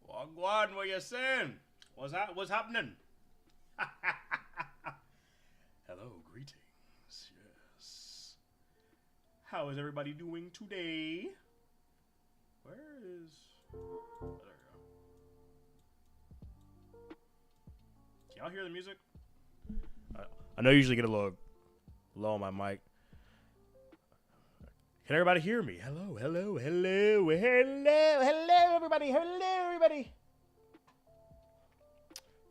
Wagwan, what you saying? What's happening? Hello, greetings. Yes. How is everybody doing today? Where is... Oh, there we go. Can y'all hear the music? I know you usually get a little low on my mic. Can everybody hear me? Hello, hello, hello, hello, hello, everybody. Hello, everybody.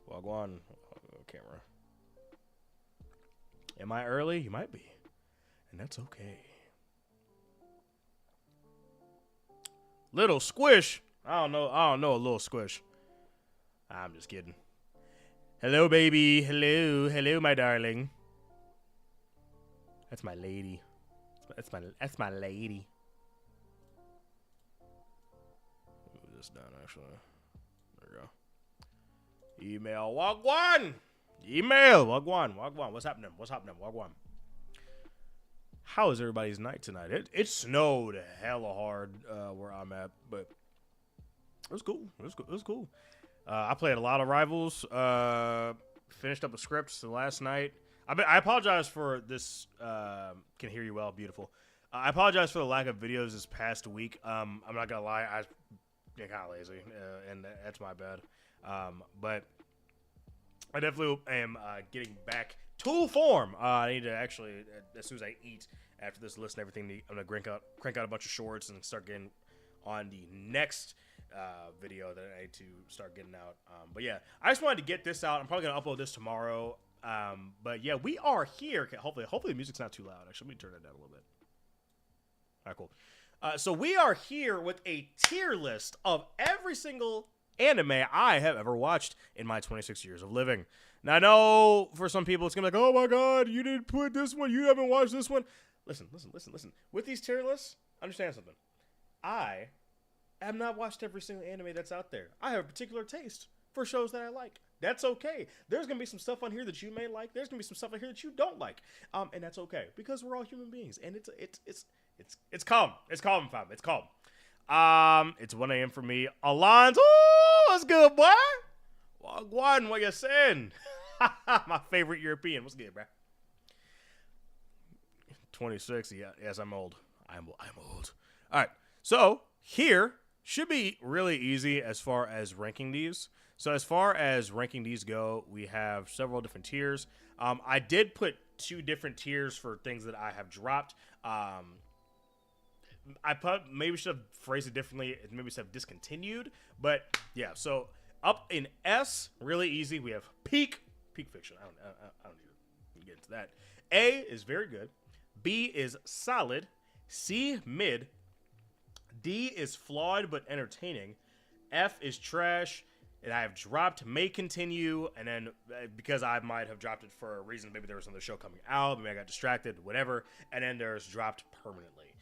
Wagwan camera. Am I early? You might be. And that's okay. Little squish. I don't know a little squish. I'm just kidding. Hello, baby. Hello. Hello, my darling. That's my lady. That's my lady. Move this down, actually. There we go. Email Wagwan. Email Wagwan. Wagwan. What's happening? Wagwan. How is everybody's night tonight? It snowed hella hard where I'm at, but it was cool. It was cool. I played a lot of Rivals. Finished up the scripts last night. I apologize for this. Can hear you well. Beautiful. I apologize for the lack of videos this past week. I'm not gonna lie. I get kind of lazy, and that's my bad. But I definitely am getting back to form. I need to actually, as soon as I eat after this list and everything, I'm gonna crank out a bunch of shorts and start getting on the next video that I need to start getting out. But yeah, I just wanted to get this out. I'm probably gonna upload this tomorrow. But yeah, we are here. Hopefully the music's not too loud. Actually, let me turn it down a little bit. All right, cool. So we are here with a tier list of every single anime I have ever watched in my 26 years of living. Now, I know for some people it's gonna be like, oh my god, you didn't put this one, you haven't watched this one. Listen. With these tier lists, understand something. I have not watched every single anime that's out there. I have a particular taste for shows that I like. That's okay. There's gonna be some stuff on here that you may like. There's gonna be some stuff on here that you don't like, and that's okay because we're all human beings, and it's calm. It's calm, fam. It's calm. It's 1 a.m. for me. Alonzo, what's good, boy? Wagwan, what you saying? My favorite European. What's good, bro? 26. Yeah, yes, I'm old. I'm old. All right. So here should be really easy as far as ranking these. So as far as ranking these go, we have several different tiers. I did put 2 different tiers for things that I have dropped. Maybe should have phrased it differently. Maybe should have discontinued. But yeah, so up in S, really easy. We have peak fiction. I don't need to get into that. A is very good. B is solid. C, mid. D is flawed but entertaining. F is trash. And I have dropped may continue, and then because I might have dropped it for a reason, maybe there was another show coming out, maybe I got distracted, whatever, and then there's dropped permanently.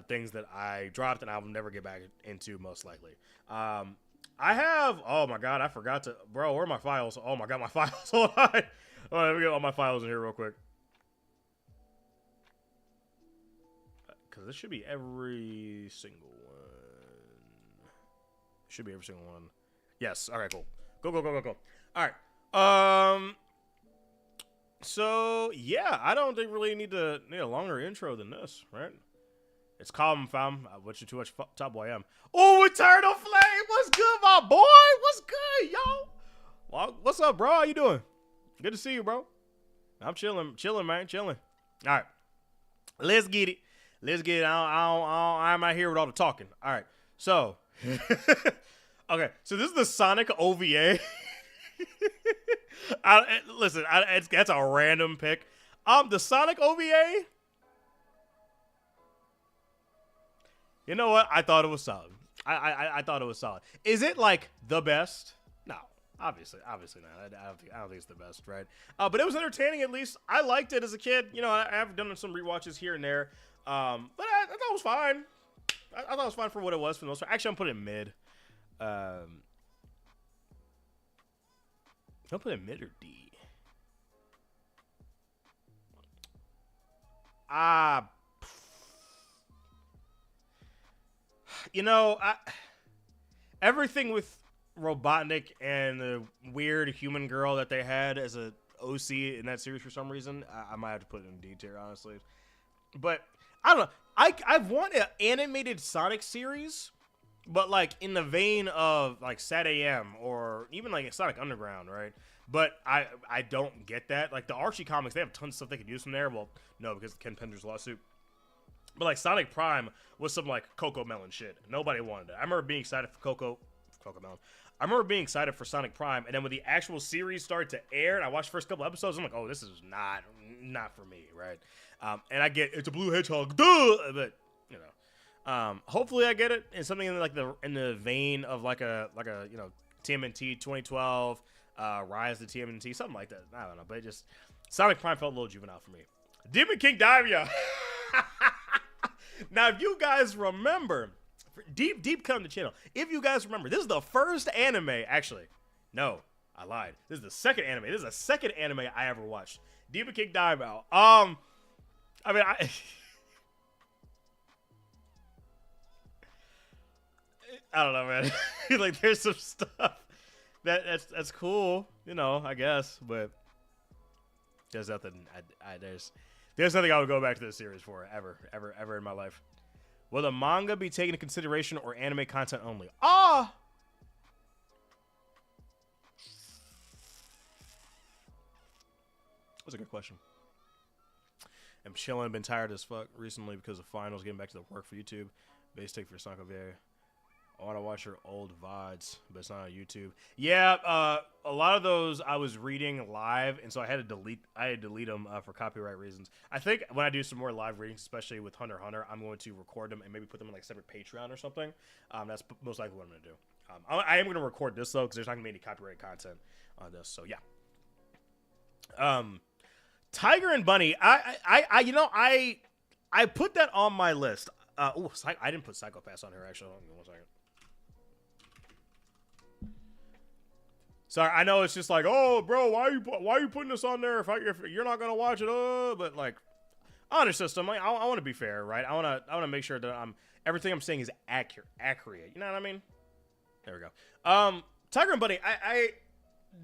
Things that I dropped and I will never get back into, most likely. I have, oh my god, I forgot to, bro, where are my files? Oh my god, my files, hold on. All right, let me get all my files in here real quick. Because this should be every single one. Should be every single one. Yes. All right, cool. Go. All right. So, yeah, I don't think really need a longer intro than this, right? It's calm, fam. What's you too much top boy I am. Oh, Eternal Flame. What's good, my boy? What's good, yo? Well, what's up, bro? How you doing? Good to see you, bro. I'm chilling, man, chilling. All right. Let's get it. I'm not here with all the talking. All right. So, okay, so this is the Sonic OVA. Listen, that's a random pick. The Sonic OVA. You know what? I thought it was solid. I thought it was solid. Is it like the best? No, obviously not. I don't think it's the best, right? But it was entertaining at least. I liked it as a kid. You know, I've done some rewatches here and there. But I thought it was fine. I thought it was fine for what it was for the most part. Actually, I'm putting it mid. I'll put it mid or D. You know, everything with Robotnik and the weird human girl that they had as a OC in that series for some reason. I might have to put it in D tier, honestly. But I don't know. I've wanted an animated Sonic series, but like in the vein of like Sat AM or even like Sonic Underground, right? But I don't get that. Like the Archie comics, they have tons of stuff they could use from there. Well, no, because of Ken Pender's lawsuit. But like Sonic Prime was some like Coco Melon shit. Nobody wanted it. I remember being excited for Coco Melon. I remember being excited for Sonic Prime, and then when the actual series started to air, and I watched the first couple episodes, I'm like, oh, this is not for me, right? And I get it's a blue hedgehog, duh! But you know, hopefully I get it in something in like in the vein of like a you know TMNT 2012, Rise to TMNT, something like that. I don't know, but it just Sonic Prime felt a little juvenile for me. Demon King Daimyo. Now, if you guys remember, deep cut on the channel. If you guys remember, this is the first anime. Actually, no, I lied. This is the second anime. This is the second anime I ever watched. Demon King Daimyo. I mean, I don't know, man. Like, there's some stuff that's cool, you know, I guess, but there's nothing. There's nothing I would go back to this series for ever in my life. Will the manga be taken into consideration or anime content only? That's a good question. I'm chilling, been tired as fuck recently because of finals, getting back to the work for YouTube. Base take for Sakamoto. I want to watch your old VODs, but it's not on YouTube. Yeah, a lot of those I was reading live, and so I had to delete them for copyright reasons. I think when I do some more live readings, especially with Hunter x Hunter, I'm going to record them and maybe put them in like separate Patreon or something. That's most likely what I'm going to do. I am going to record this though, because there's not going to be any copyright content on this. So yeah. Tiger and Bunny. I put that on my list. I didn't put Psychopaths on here actually. Hold on 1 second. Sorry, I know it's just like, oh, bro, why are you putting this on there if you're not gonna watch it? But like, honor system, I want to be fair, right? I want to make sure that everything I'm saying is accurate. You know what I mean? There we go. Tiger and Bunny,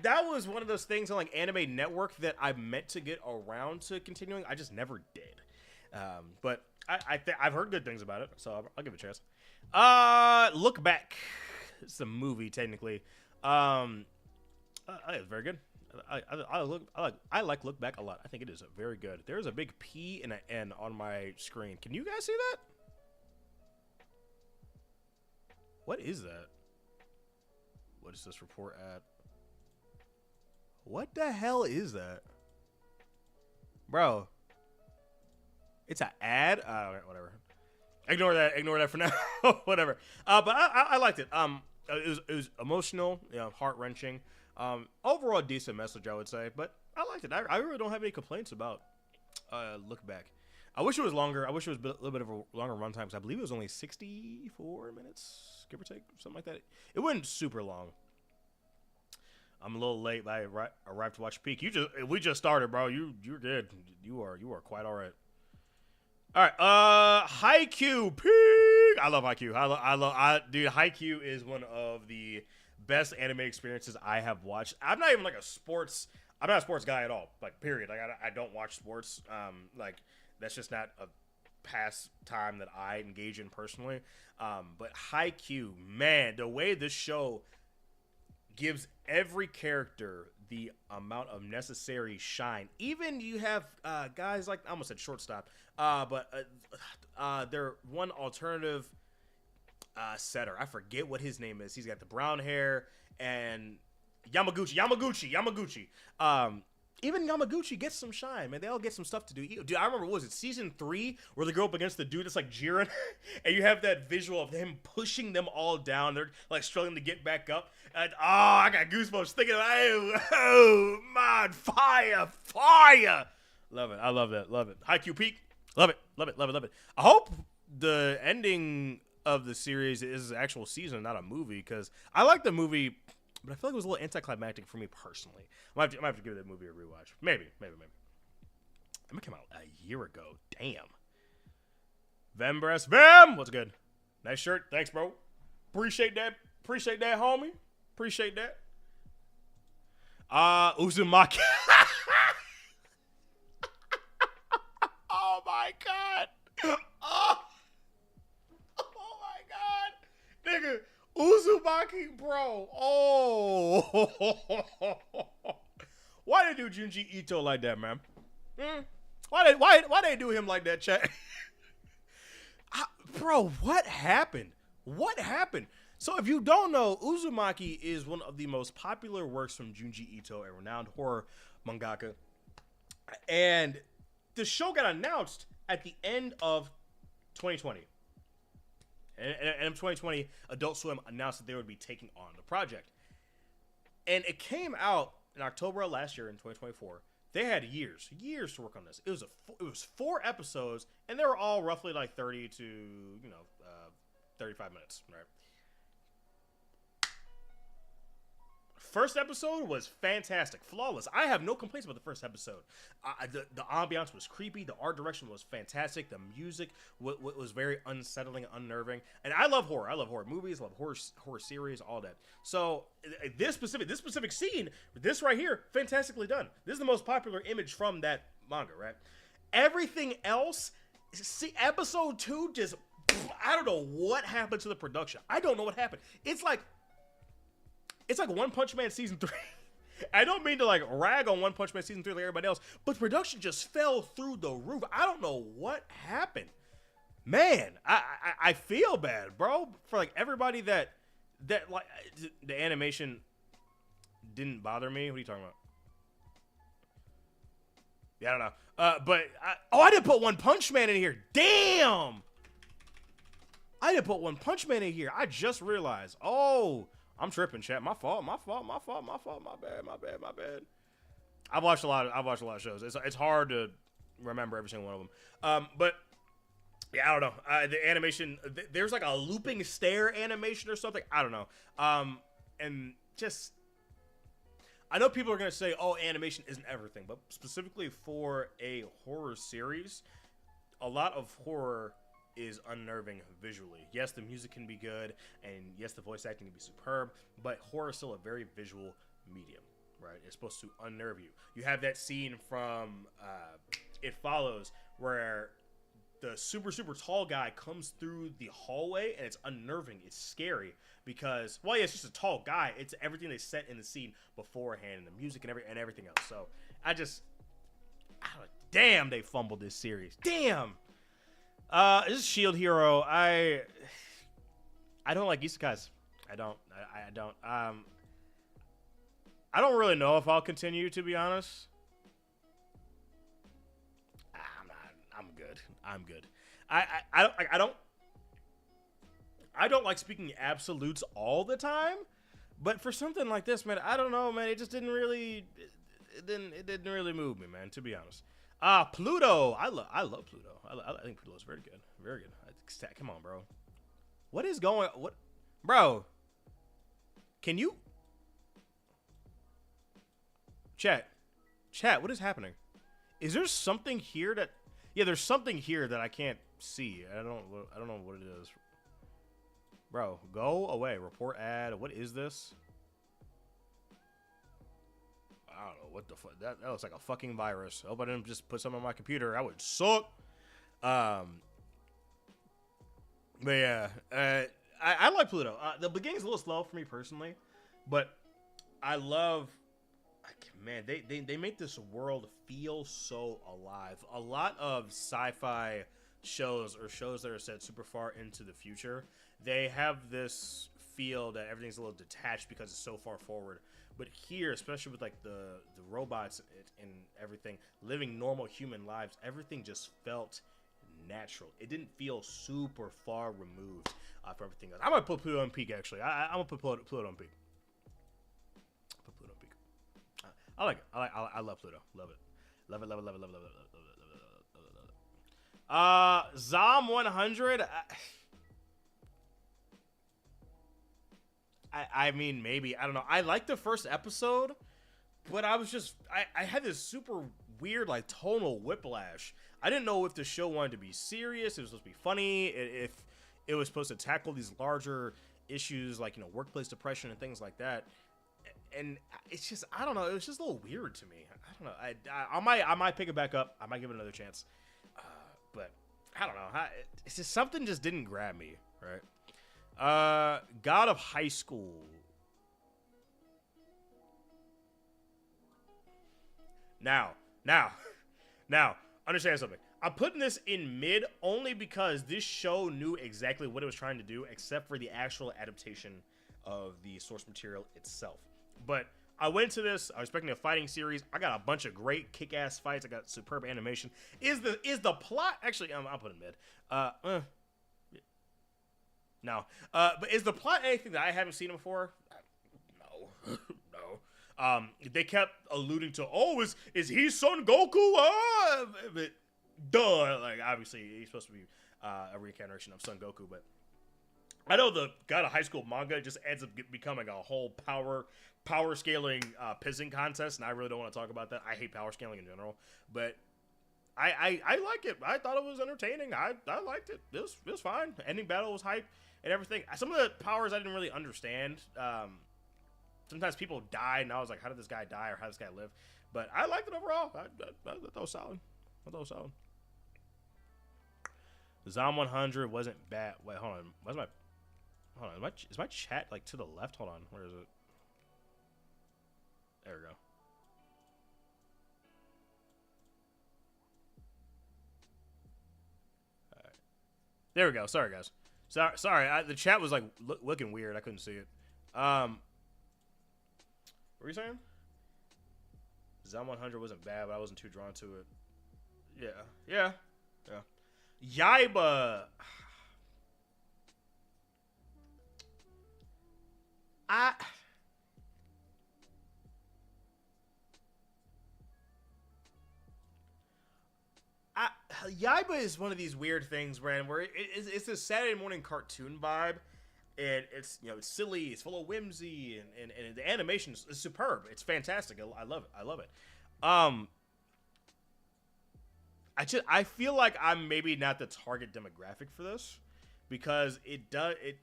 that was one of those things on like Anime Network that I meant to get around to continuing. I just never did. But I've heard good things about it, so I'll give it a chance. Look Back. It's a movie technically. It's very good. I like Look Back a lot. I think it is very good. There's a big P and an N on my screen. Can you guys see that? What is that? What is this report at? What the hell is that? Bro. It's an ad? Whatever. Ignore that for now. Whatever. But I liked it. It was emotional, you know, heart-wrenching. Overall decent message, I would say, but I liked it. I really don't have any complaints about Look Back. I wish it was longer. I wish it was a little bit of a longer runtime, because I believe it was only 64 minutes, give or take, something like that. It wasn't super long. I'm a little late, but I arrived to watch Peak. We just started, bro. You're good. You are quite all right. All right, Haikyuu, Peak. I love Haikyuu. Dude, Haikyuu is one of the best anime experiences I have watched. I'm not even like I'm not a sports guy at all. Like, period. Like, I don't watch sports. Like, that's just not a pastime that I engage in personally. But Haikyuu, man, the way this show gives every character the amount of necessary shine. Even you have guys like, I almost said shortstop, but they're one alternative setter. I forget what his name is. He's got the brown hair, and Yamaguchi. Even Yamaguchi gets some shine, man. They all get some stuff to do. Dude, I remember, what was it, season 3, where they go up against the dude that's like Jiren, and you have that visual of him pushing them all down. They're like struggling to get back up. And I got goosebumps thinking about, oh man, fire. Love it. I love that. Love it. Haikyuu Peak. Love it. I hope the ending of the series is an actual season, not a movie, because I like the movie, but I feel like it was a little anticlimactic for me personally. I might have to give that movie a rewatch. Maybe. It came out a year ago. Damn. Vembras. Vem! What's good? Nice shirt. Thanks, bro. Appreciate that. Appreciate that, homie. Appreciate that. Uzumaki. Oh my god. Oh my god. Nigga, Uzumaki, bro. Oh. Why they do Junji Ito like that, man? Why they do him like that, chat? Bro, what happened? What happened? So if you don't know, Uzumaki is one of the most popular works from Junji Ito, a renowned horror mangaka. And the show got announced at the end of 2020. And in 2020, Adult Swim announced that they would be taking on the project. And it came out in October of last year in 2024. They had years to work on this. It was 4 episodes, and they were all roughly like 30 to 35 minutes, right? First episode was fantastic, flawless. I have no complaints about the first episode. The ambiance was creepy. The art direction was fantastic. The music was very unsettling, unnerving. And I love horror. I love horror movies. I love horror series, all that. So this specific scene, this right here, fantastically done. This is the most popular image from that manga, right? Everything else, see, episode 2 just, I don't know what happened to the production. I don't know what happened. It's like One Punch Man season 3. I don't mean to like rag on One Punch Man season 3 like everybody else, but production just fell through the roof. I don't know what happened. Man, I feel bad, bro, for like everybody that like the animation didn't bother me. What are you talking about? Yeah, I don't know. But I didn't put One Punch Man in here. Damn. I didn't put One Punch Man in here. I just realized. Oh, I'm tripping, chat. My fault. My bad. I've watched a lot of shows. It's hard to remember every single one of them. But yeah, I don't know. The animation, there's like a looping stare animation or something. I don't know. And just, I know people are gonna say, "Oh, animation isn't everything," but specifically for a horror series, a lot of horror is unnerving visually. Yes, the music can be good, and yes, the voice acting can be superb, but horror is still a very visual medium, right? It's supposed to unnerve you. You have that scene from It Follows where the super tall guy comes through the hallway, and it's unnerving. It's scary because, well, yeah, it's just a tall guy. It's everything they set in the scene beforehand, and the music and everything else. So damn, they fumbled this series. Damn. This is Shield Hero. I don't like isekais. I don't. I don't really know if I'll continue, to be honest. I'm good. I'm good. I don't like speaking absolutes all the time, but for something like this, man, I don't know, man. It just didn't really. It didn't really move me, man. To be honest. Pluto. I love Pluto. I think Pluto's very good. Very good. Come on, bro. What is going? What, bro? Can you? Chat. What is happening? Is there something here that? Yeah, there's something here that I can't see. I don't know what it is. Bro, go away. Report ad. What is this? I don't know what the fuck. That looks like a fucking virus. I hope I didn't just put something on my computer. I would suck. But yeah, I like Pluto. The beginning's a little slow for me personally, but I love. Man, they make this world feel so alive. A lot of sci-fi shows or shows that are set super far into the future, they have this feel that everything's a little detached because it's so far forward. But here, especially with like the robots and everything, living normal human lives, everything just felt natural. It didn't feel super far removed from everything else. I'm gonna put Pluto on peak actually. I'm gonna put Pluto on peak. Put Pluto on peak. I like it. I love Pluto. Love it. Love it. Zom 100. I mean, maybe. I don't know. I liked the first episode, but I was just... I had this super weird, like, tonal whiplash. I didn't know if the show wanted to be serious, if it was supposed to be funny, if it was supposed to tackle these larger issues like workplace depression and things like that. And it's just, I don't know, it was just a little weird to me. I don't know. I might pick it back up. I might give it another chance. But I don't know. It's just something just didn't grab me, right? God of High School. Now, understand something. I'm putting this in mid only because this show knew exactly what it was trying to do, except for the actual adaptation of the source material itself. But I went to this, I was expecting a fighting series. I got a bunch of great kick-ass fights. I got superb animation. Is the plot actually? I'll put it in mid. No. But is the plot anything that I haven't seen before? No. No. They kept alluding to, is he Son Goku? But duh. Like, obviously, he's supposed to be a reincarnation of Son Goku, but I know the God of High School manga just ends up becoming a whole power scaling pissing contest, and I really don't want to talk about that. I hate power scaling in general, but I like it. I thought it was entertaining. I liked it. It was fine. Ending battle was hype and everything. Some of the powers I didn't really understand. Sometimes people died, and I was like, how did this guy die, or how did this guy live? But I liked it overall. I thought it was solid. Zom 100 wasn't bad. Wait, hold on. Hold on, is my chat like to the left? Hold on, where is it? There we go. All right. There we go. Sorry, guys. Sorry. The chat was like looking weird. I couldn't see it. What were you saying? Zom 100 wasn't bad, but I wasn't too drawn to it. Yeah. Yaiba. Yaiba is one of these weird things, Brandon, where it's a Saturday morning cartoon vibe, and it's it's silly, it's full of whimsy, and the animation is superb. It's fantastic. I love it. I feel like I'm maybe not the target demographic for this because the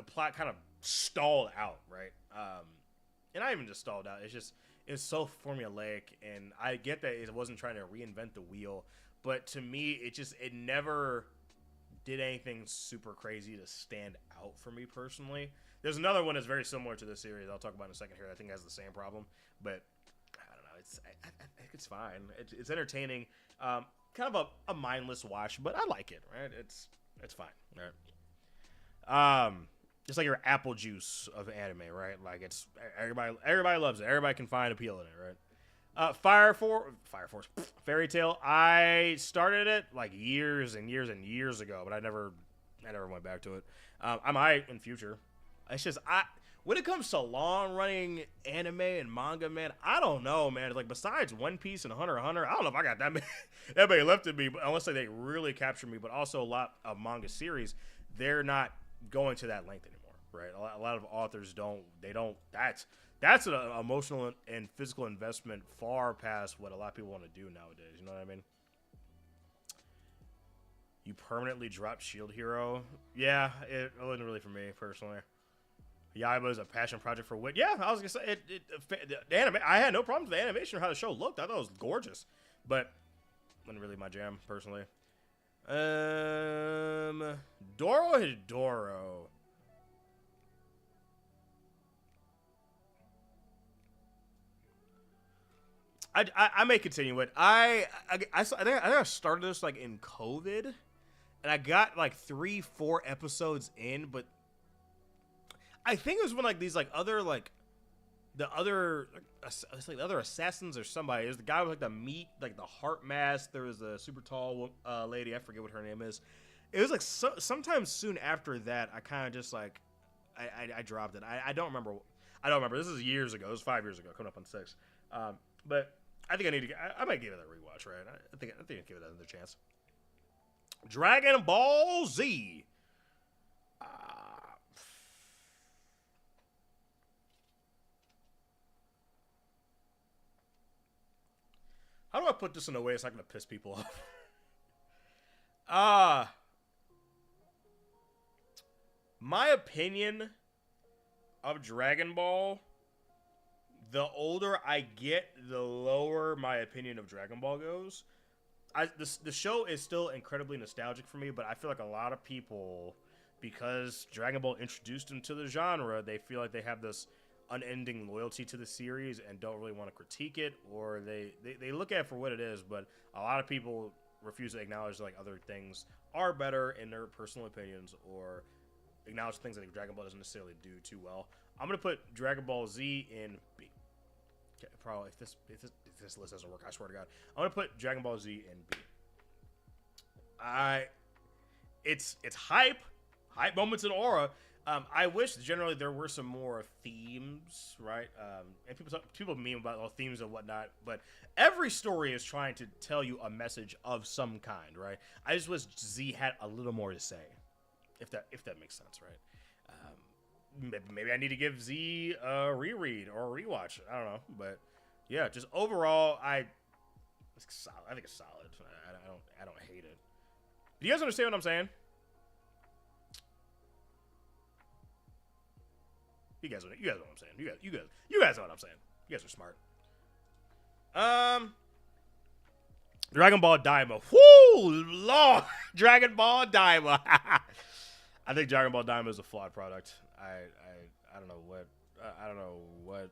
plot kind of stalled out, right? And not even just stalled out. It's so formulaic, and I get that it wasn't trying to reinvent the wheel, but to me, it never did anything super crazy to stand out for me personally. There's another one that's very similar to this series I'll talk about in a second here. I think has the same problem, but I don't know. I think it's fine. It's entertaining. Kind of a mindless watch, but I like it. Right? It's fine. Right? Just like your apple juice of anime, right? Like it's everybody loves it. Everybody can find appeal in it, right? Fire Force, Fairy Tail. I started it like years and years and years ago, but I never went back to it. I might in future. It's just when it comes to long running anime and manga, man, I don't know, man. Like besides One Piece and Hunter x Hunter, I don't know if I got that many left in me, unless they really capture me. But also a lot of manga series, they're not going to that length anymore, right? A lot of authors don't. That's an emotional and physical investment far past what a lot of people want to do nowadays. You know what I mean? You permanently dropped Shield Hero? Yeah, it wasn't really for me personally. Yaiba is a passion project for Wit. Yeah, I was gonna say the anime. I had no problems with the animation or how the show looked. I thought it was gorgeous, but wasn't really my jam personally. Dorohedoro. I may continue it. I think I started this like in COVID, and I got like 3-4 episodes in, but I think it was when like these like other like the other it's like the other assassins or somebody. There's the guy with like the meat, like the heart mask. There was a super tall lady. I forget what her name is. It was like sometime soon after that. I kind of just like I dropped it. I don't remember. This is years ago. It was 5 years ago. Coming up on 6. But I think I need to. I might give it a rewatch, right? I think I'd give it another chance. Dragon Ball Z. How do I put this in a way it's not going to piss people off? my opinion of Dragon Ball, the older I get, the lower my opinion of Dragon Ball goes. The show is still incredibly nostalgic for me, but I feel like a lot of people, because Dragon Ball introduced them to the genre, they feel like they have this unending loyalty to the series and don't really want to critique it, or they look at it for what it is, but a lot of people refuse to acknowledge like other things are better in their personal opinions, or acknowledge things that Dragon Ball doesn't necessarily do too well. I'm gonna put Dragon Ball Z in B. Okay, probably if this list doesn't work, I swear to God, I'm gonna put Dragon Ball Z in B. It's hype moments and aura. I wish generally there were some more themes, right? And people meme about all themes and whatnot, but every story is trying to tell you a message of some kind, right? I just wish Z had a little more to say, if that makes sense, right? Maybe I need to give Z a reread or a rewatch. I don't know, but yeah, just overall, I think it's solid. I don't hate it. Do you guys understand what I'm saying? You guys know what I'm saying. You guys know what I'm saying. You guys are smart. Dragon Ball Daima. Whoo, Lord, Dragon Ball Daima. I think Dragon Ball Daima is a flawed product. I don't know what.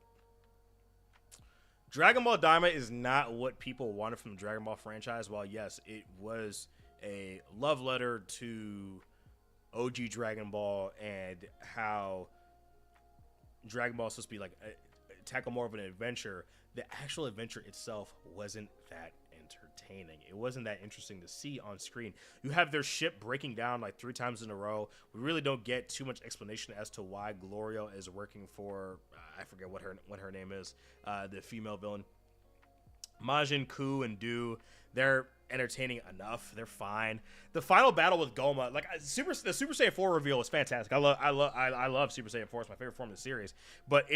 Dragon Ball Daima is not what people wanted from the Dragon Ball franchise. While yes, it was a love letter to OG Dragon Ball and how Dragon Ball is supposed to be like tackle more of an adventure. The actual adventure itself wasn't that entertaining. It wasn't that interesting to see on screen. You have their ship breaking down like 3 times in a row. We really don't get too much explanation as to why Gloria is working for I forget what her name is, the female villain. Majin, Ku, and Du, they're entertaining enough. They're fine. The final battle with Goma, like the Super Saiyan 4 reveal was fantastic. I love Super Saiyan 4. It's my favorite form of the series. But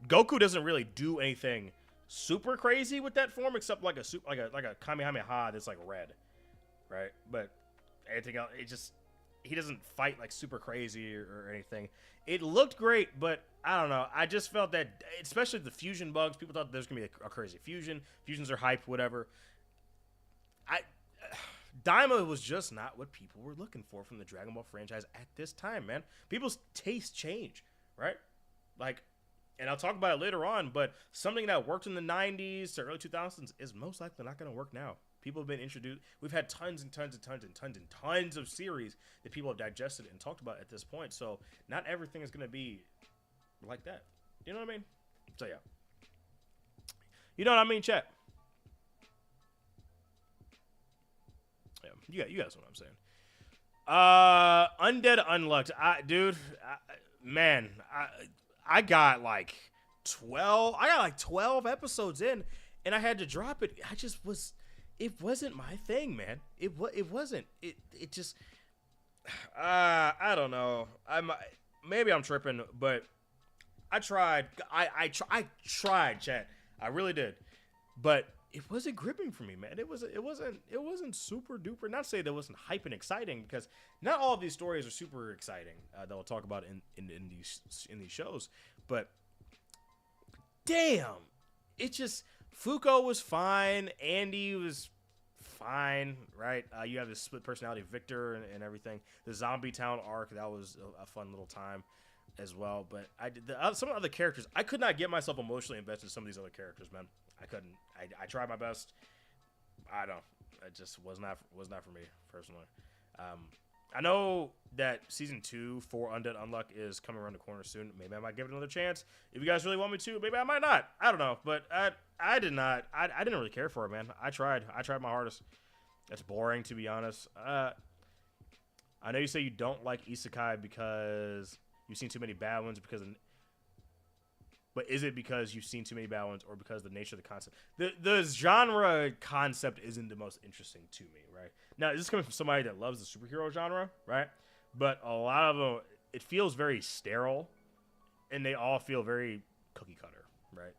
Goku doesn't really do anything super crazy with that form, except like a Kamehameha that's like red, right? But anything else, he doesn't fight like super crazy or anything. It looked great, but I don't know. I just felt that, especially the fusion bugs, people thought there's gonna be a crazy fusion. Fusions are hype, whatever. Daima was just not what people were looking for from the Dragon Ball franchise at this time, man. People's tastes change, right? Like, and I'll talk about it later on, but something that worked in the 90s to early 2000s is most likely not going to work now. People have been introduced. We've had tons and tons and tons and tons and tons of series that people have digested and talked about at this point. So not everything is going to be like that. You know what I mean? So yeah. You know what I mean, chat? Yeah, you guys know what I'm saying. Undead Unlucked. I got like 12 episodes in, and I had to drop it. It wasn't my thing, man. It wasn't. It just, I don't know. Maybe I'm tripping, but I tried. I tried, chat. I really did, but it wasn't gripping for me, man. It wasn't super duper. Not to say that it wasn't hype and exciting, because not all of these stories are super exciting. That we'll talk about in these shows, but damn, it just, Fuko was fine, Andy was fine, right? You have this split personality Victor and everything. The Zombie Town arc, that was a fun little time as well. But some of the other characters, I could not get myself emotionally invested in some of these other characters, man. I couldn't. I tried my best. I don't. It just was not for me personally. I know that season 2 for Undead Unluck is coming around the corner soon. Maybe I might give it another chance. If you guys really want me to, maybe I might not. I don't know. But I did not. I didn't really care for it, man. I tried my hardest. It's boring, to be honest. I know you say you don't like isekai because you've seen too many bad ones, but is it because you've seen too many bad ones, or because of the nature of the concept? The genre concept isn't the most interesting to me, right? Now, this is coming from somebody that loves the superhero genre, right? But a lot of them, it feels very sterile, and they all feel very cookie cutter, right?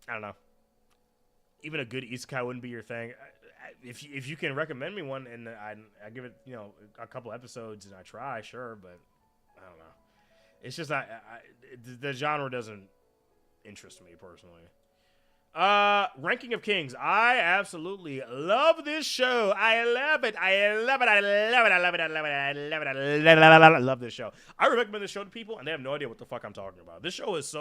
I don't know. Even a good isekai wouldn't be your thing. if you can recommend me one and I give it a couple episodes and I try, sure, but I don't know. It's just the genre doesn't interest me personally. Ranking of Kings. I absolutely love this show. I love it. I love it. I love it. I love it. I love it. I love it. I love this show. I recommend this show to people, and they have no idea what the fuck I'm talking about. This show is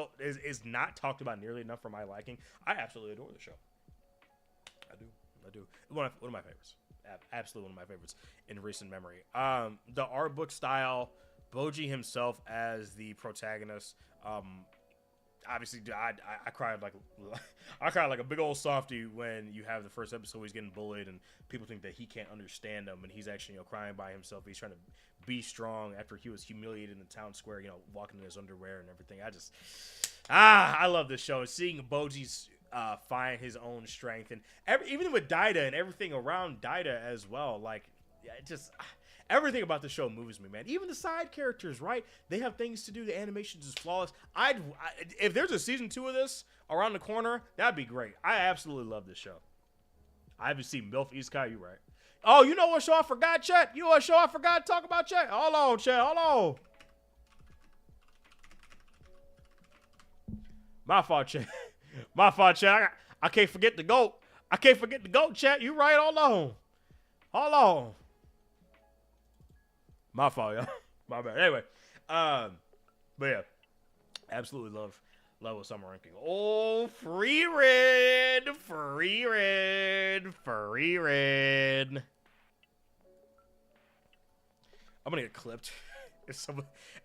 not talked about nearly enough for my liking. I absolutely adore the show. I do. One of my favorites. Absolutely one of my favorites in recent memory. The art book style, Boji himself as the protagonist. Obviously, I cried like a big old softy when you have the first episode. He's getting bullied, and people think that he can't understand him, and he's actually crying by himself. He's trying to be strong after he was humiliated in the town square, walking in his underwear and everything. I love this show. Seeing Boji's find his own strength, and even with Daida and everything around Daida as well. Everything about the show moves me, man. Even the side characters, right? They have things to do. The animations is flawless. If there's a season 2 of this around the corner, that'd be great. I absolutely love this show. I haven't seen MILF Isekai, you right. Oh, you know what show I forgot, chat? You know what show I forgot to talk about, chat? Hold on, chat. Hold on. My fault, chat. My fault, chat. I can't forget the GOAT. I can't forget the GOAT, chat. You right. Hold on. Hold on. My fault, y'all. My bad. Anyway, but yeah, absolutely love a summer ranking. Oh, Frieren. I'm gonna get clipped.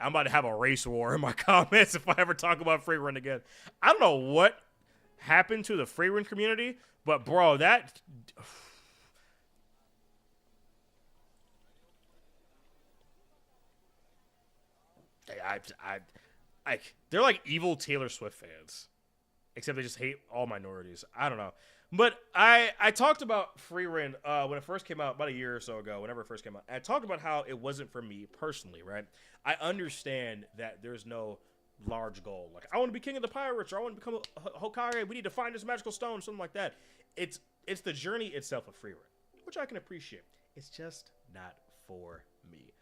I'm about to have a race war in my comments if I ever talk about Frieren again. I don't know what happened to the Frieren community, but bro, that. They're like evil Taylor Swift fans, except they just hate all minorities. I don't know, but I talked about Frieren when it first came out about a year or so ago. Whenever it first came out, and I talked about how it wasn't for me personally. Right? I understand that there's no large goal. Like I want to be king of the pirates, or I want to become a Hokage. We need to find this magical stone, something like that. It's the journey itself of Frieren, which I can appreciate. It's just not for me.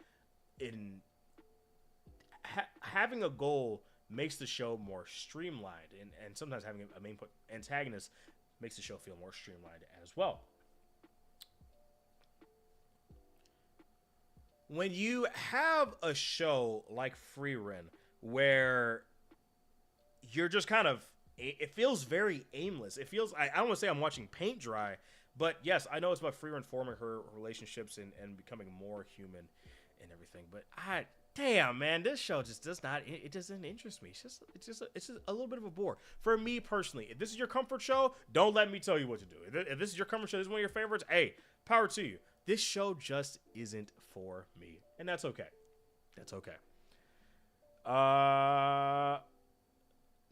Having a goal makes the show more streamlined, and sometimes having a main antagonist makes the show feel more streamlined as well. When you have a show like Frieren where you're just kind of, it feels very aimless. It feels, I don't want to say I'm watching paint dry, but yes, I know it's about Frieren forming her relationships and becoming more human and everything, but damn, man, this show just does not. It doesn't interest me. It's just a little bit of a bore for me personally. If this is your comfort show, don't let me tell you what to do. If this is your comfort show, this is one of your favorites. Hey, power to you. This show just isn't for me, and that's okay. That's okay.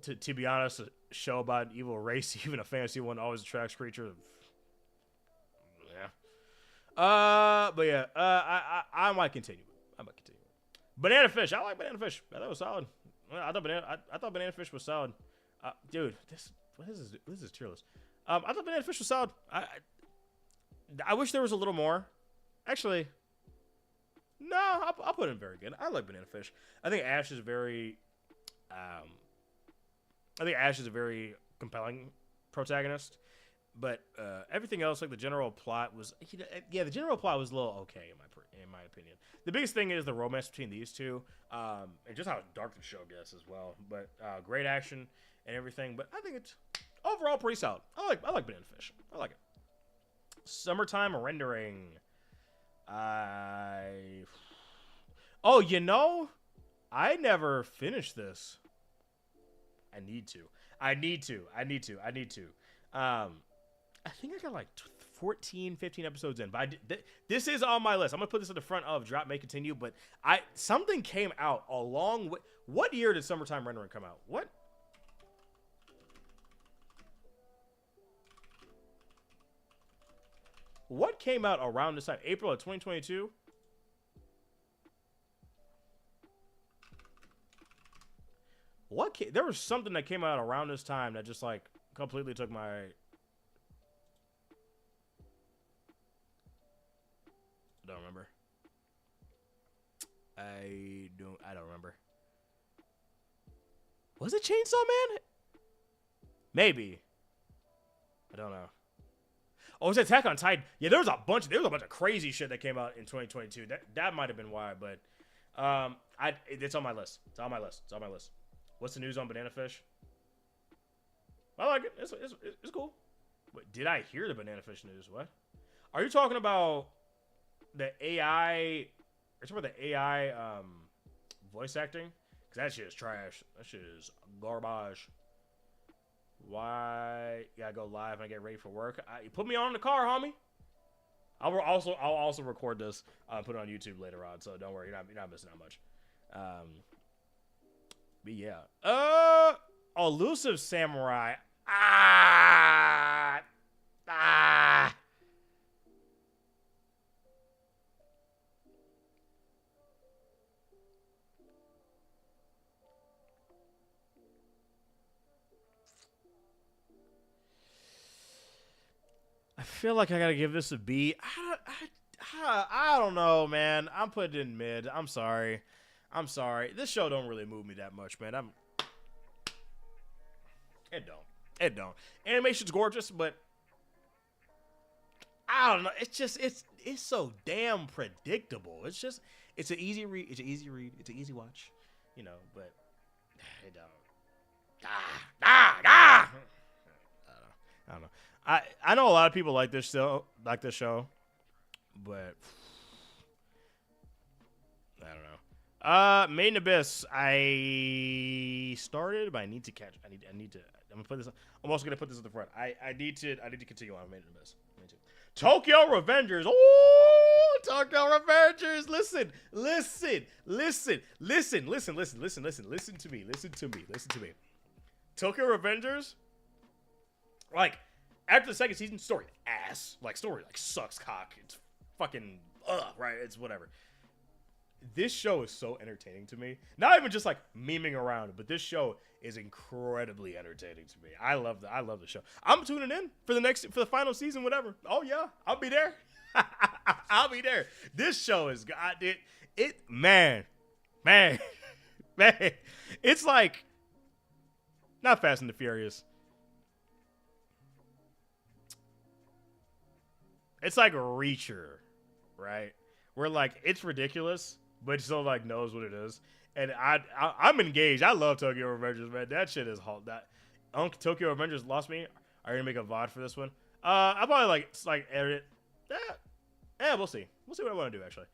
To be honest, a show about an evil race, even a fantasy one, always attracts creatures. Yeah. But yeah, I might continue. Banana Fish. I like Banana Fish. I thought it was solid. I thought Banana Fish was solid. Dude, what is this tier list? I thought Banana Fish was solid. I wish there was a little more. Actually, no, I'll put it in very good. I like Banana Fish. I think Ash is very compelling protagonist. But everything else, like the general plot was, the general plot was a little okay in my opinion. The biggest thing is the romance between these two, and just how dark the show gets as well. But great action and everything. But I think it's overall pretty solid. I like Banana Fish. I like it. Summertime rendering. I never finished this. I need to. I think I got like 14, 15 episodes in, but this is on my list. I'm gonna put this at the front of Drop May Continue, but something came out along with, what year did Summertime Rendering come out? What came out around this time? April of 2022? There was something that came out around this time that just like completely took my... don't remember. I don't remember. Was it Chainsaw Man? Maybe. I don't know. Oh, it was Attack on Titan. Yeah, there was a bunch of crazy shit that came out in 2022. That might have been why, but it's on my list. It's on my list. It's on my list. What's the news on Banana Fish? I like it. It's cool. But did I hear the Banana Fish news? What? Are you talking about the AI? Are you talking about the AI voice acting? Because that shit is trash. That shit is garbage. Why? Gotta go live and I get ready for work. You put me on in the car, homie. I'll also record this. Put it on YouTube later on. So don't worry, you're not missing out much. But yeah. Elusive Samurai. Ah. I feel like I gotta give this a B. I don't know, man. I'm putting it in mid. I'm sorry. This show don't really move me that much, man. It don't. Animation's gorgeous, but I don't know. It's so damn predictable. It's an easy read. It's an easy watch. You know, but it don't. I don't know. I know a lot of people like this show, but I don't know. Made in Abyss. I started, but I need to catch. I need to. I'm gonna put this. I'm also gonna put this at the front. I need to continue on Made in Abyss. Tokyo Revengers. Oh, Tokyo Revengers. Listen to me. Tokyo Revengers. Like, after the second season, story ass. Like, story like sucks cock. It's fucking right. It's whatever. This show is so entertaining to me. Not even just like memeing around, but this show is incredibly entertaining to me. I love the show. I'm tuning in for the final season, whatever. Oh yeah, I'll be there. I'll be there. This show is man. It's like not Fast and the Furious. It's like Reacher, right? Where like it's ridiculous, but it still like knows what it is. And I'm engaged. I love Tokyo Revengers, man. That shit is that. Tokyo Revengers lost me. Are you gonna make a VOD for this one? I probably like edit it. Yeah, we'll see. We'll see what I want to do actually.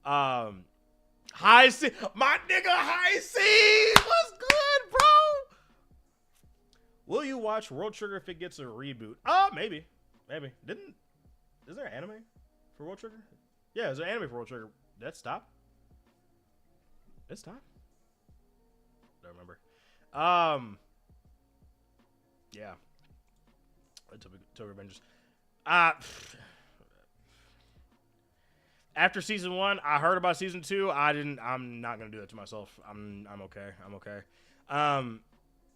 High C, my nigga, High C, what's good, bro? Will you watch World Trigger if it gets a reboot? Maybe. Is there an anime for World Trigger? Yeah, there's an anime for World Trigger. That stop? It stopped? Don't remember. Yeah. Tokyo Revengers. After season 1, I heard about season 2. I'm not gonna do that to myself. I'm okay.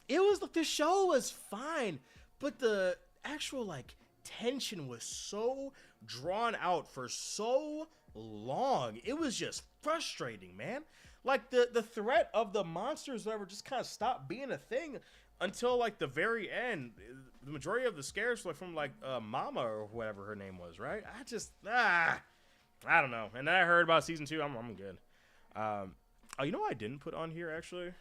It was like the show was fine, but the actual like tension was so drawn out for so long. It was just frustrating, man. Like the threat of the monsters ever just kind of stopped being a thing until like the very end. The majority of the scares were from like Mama or whatever her name was, right? I don't know. And then I heard about season 2. I'm good. Oh, you know what I didn't put on here actually?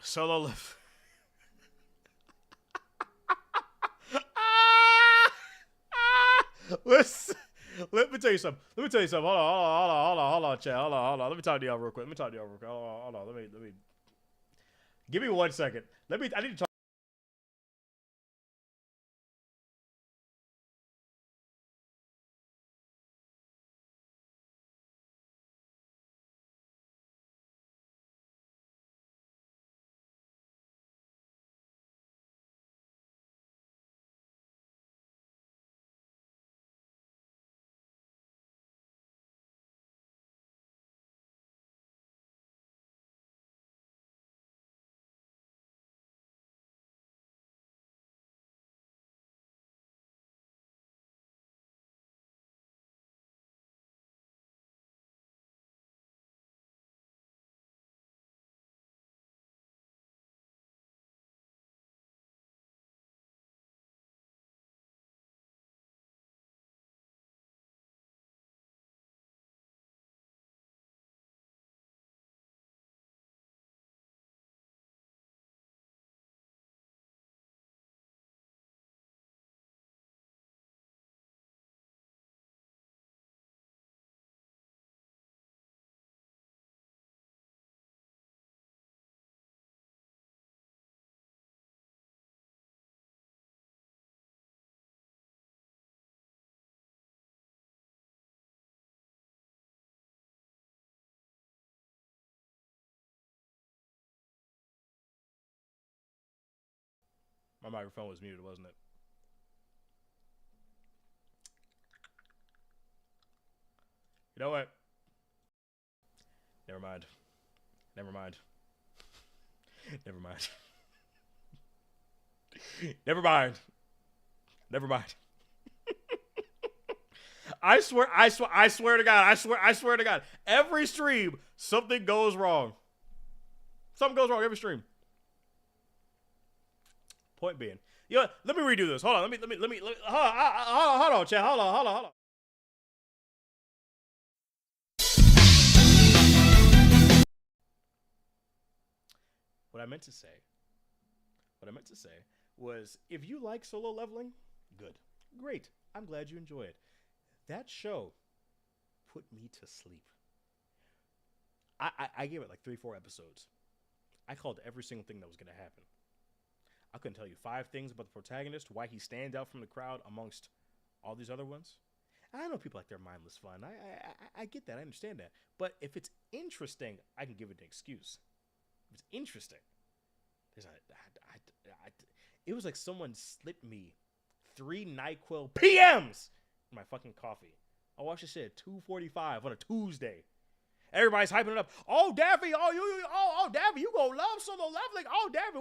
Solo Live. Listen, let me tell you something. Hold on, chat. Hold on. Let me talk to y'all real quick. Hold on. Let me. Give me 1 second. I need to talk. My microphone was muted, wasn't it? You know what? Never mind. Never mind. Never mind. Never mind. Never mind. I swear to God, I swear to God, every stream, something goes wrong. Something goes wrong every stream. Point being, you know, let me redo this. Hold on, let me hold on, chat. Hold on. What I meant to say was, if you like solo leveling, good, great. I'm glad you enjoy it. That show put me to sleep. I gave it like 3-4 episodes. I called every single thing that was going to happen. I couldn't tell you 5 things about the protagonist, why he stands out from the crowd amongst all these other ones. And I know people like their mindless fun. I get that. I understand that. But if it's interesting, I can give it an excuse. If it's interesting, it was like someone slipped me 3 NyQuil PMs in my fucking coffee. I watched this shit at 2:45 on a Tuesday. Everybody's hyping it up. Oh, Daffy, Daffy, you gonna love solo leveling. Oh, Daffy,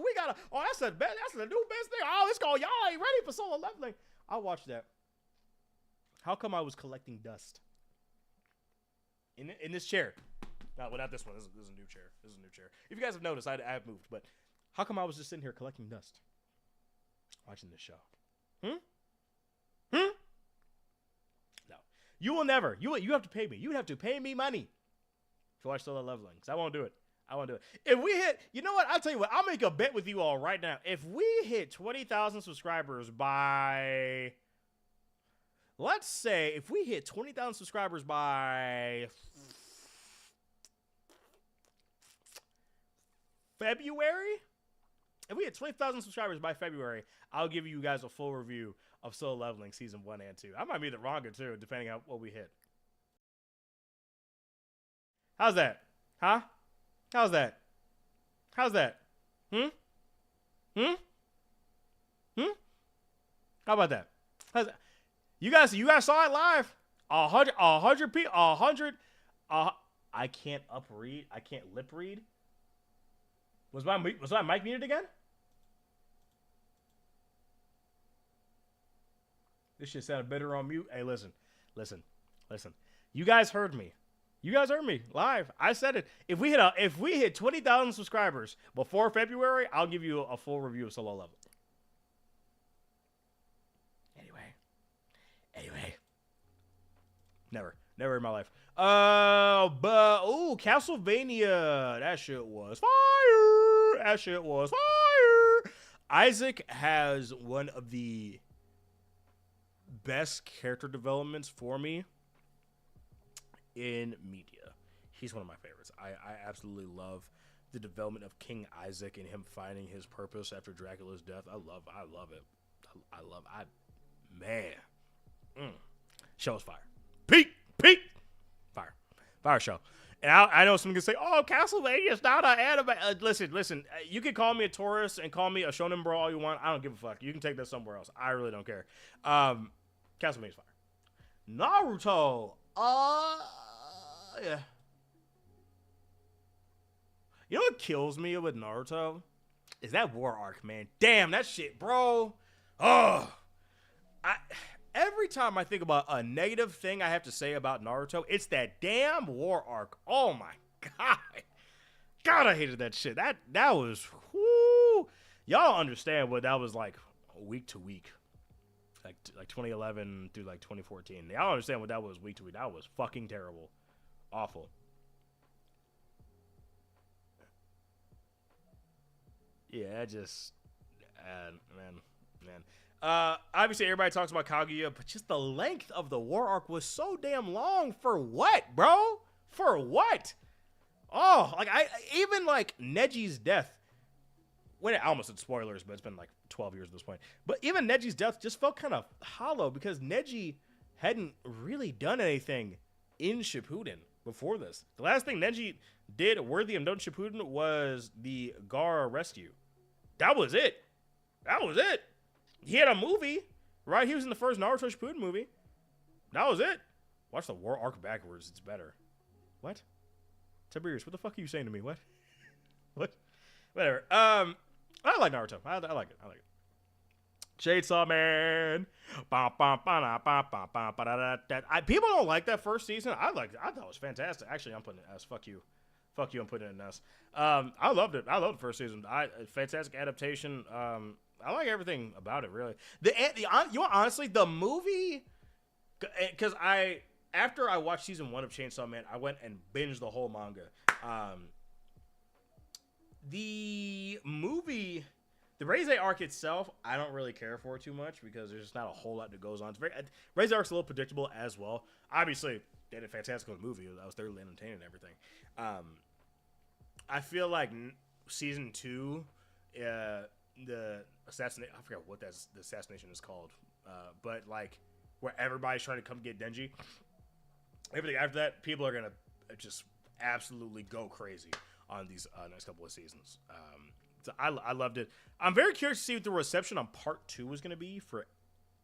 that's the new best thing. Oh, let's go. Y'all ain't ready for solo leveling. I watched that. How come I was collecting dust? In this chair. No, well, not this one. This is a new chair. If you guys have noticed, I have moved, but how come I was just sitting here collecting dust? Watching this show. No. You will never. You have to pay me. You would have to pay me money to watch solo leveling, because I won't do it. If we hit, you know what? I'll tell you what. I'll make a bet with you all right now. If we hit 20,000 subscribers by, let's say, if we hit 20,000 subscribers by February, if we hit 20,000 subscribers by February, I'll give you guys a full review of Solo Leveling Season 1 and 2. I might be the wronger, too, depending on what we hit. How's that? Huh? How's that? How about that? You guys saw it live? 100 people, 100. I can't upread. I can't lip read. Was my mic muted again? This shit sounded better on mute. Hey, listen. You guys heard me. Live. I said it. If we hit 20,000 subscribers before February, I'll give you a full review of Solo Level. Anyway. Never in my life. Castlevania. That shit was fire. Isaac has one of the best character developments for me in media. He's one of my favorites. I absolutely love the development of King Isaac and him finding his purpose after Dracula's death. I love it. Show's fire. Peak. Fire show. And I know someone can say, "Oh, Castlevania is not an anime." Listen. You can call me a tourist and call me a shonen bro all you want. I don't give a fuck. You can take that somewhere else. I really don't care. Castlevania's fire. Naruto. Yeah. You know what kills me with Naruto? Is that war arc, man. Damn, that shit, bro. Every time I think about a negative thing I have to say about Naruto, it's that damn war arc. Oh my god. God, I hated that shit. That was, whoo. Y'all understand what that was like week to week. Like 2011 through like 2014. Y'all understand what that was week to week. That was fucking terrible. Awful. Yeah, man. Obviously everybody talks about Kaguya, but just the length of the war arc was so damn long. For what, bro? For what? Oh, like even like Neji's death. I almost said spoilers, but it's been like 12 years at this point. But even Neji's death just felt kind of hollow because Neji hadn't really done anything in Shippuden before this. The last thing Neji did worthy of note in Shippuden was the Gaara rescue. That was it. That was it. He had a movie, right? He was in the first Naruto Shippuden movie. That was it. Watch the war arc backwards. It's better. What? Tiberius, what the fuck are you saying to me? What? What? Whatever. I like Naruto. I like it. I like it. Chainsaw Man. People don't like that first season. I liked it. I thought it was fantastic. Actually, I'm putting it as fuck you. Fuck you, I'm putting it in S. I loved it. I loved the first season. Fantastic adaptation. I like everything about it, really. Honestly, the movie, because after I watched season 1 of Chainsaw Man, I went and binged the whole manga. The movie, the Reze arc itself, I don't really care for too much because there's just not a whole lot that goes on. Reze arc's a little predictable as well. Obviously, they did a fantastic movie. That was thoroughly entertaining and everything. I feel like season 2, the assassination, I forgot what the assassination is called, but like where everybody's trying to come get Denji. Everything after that, people are gonna just absolutely go crazy on these next couple of seasons. So I loved it. I'm very curious to see what the reception on part 2 is gonna be for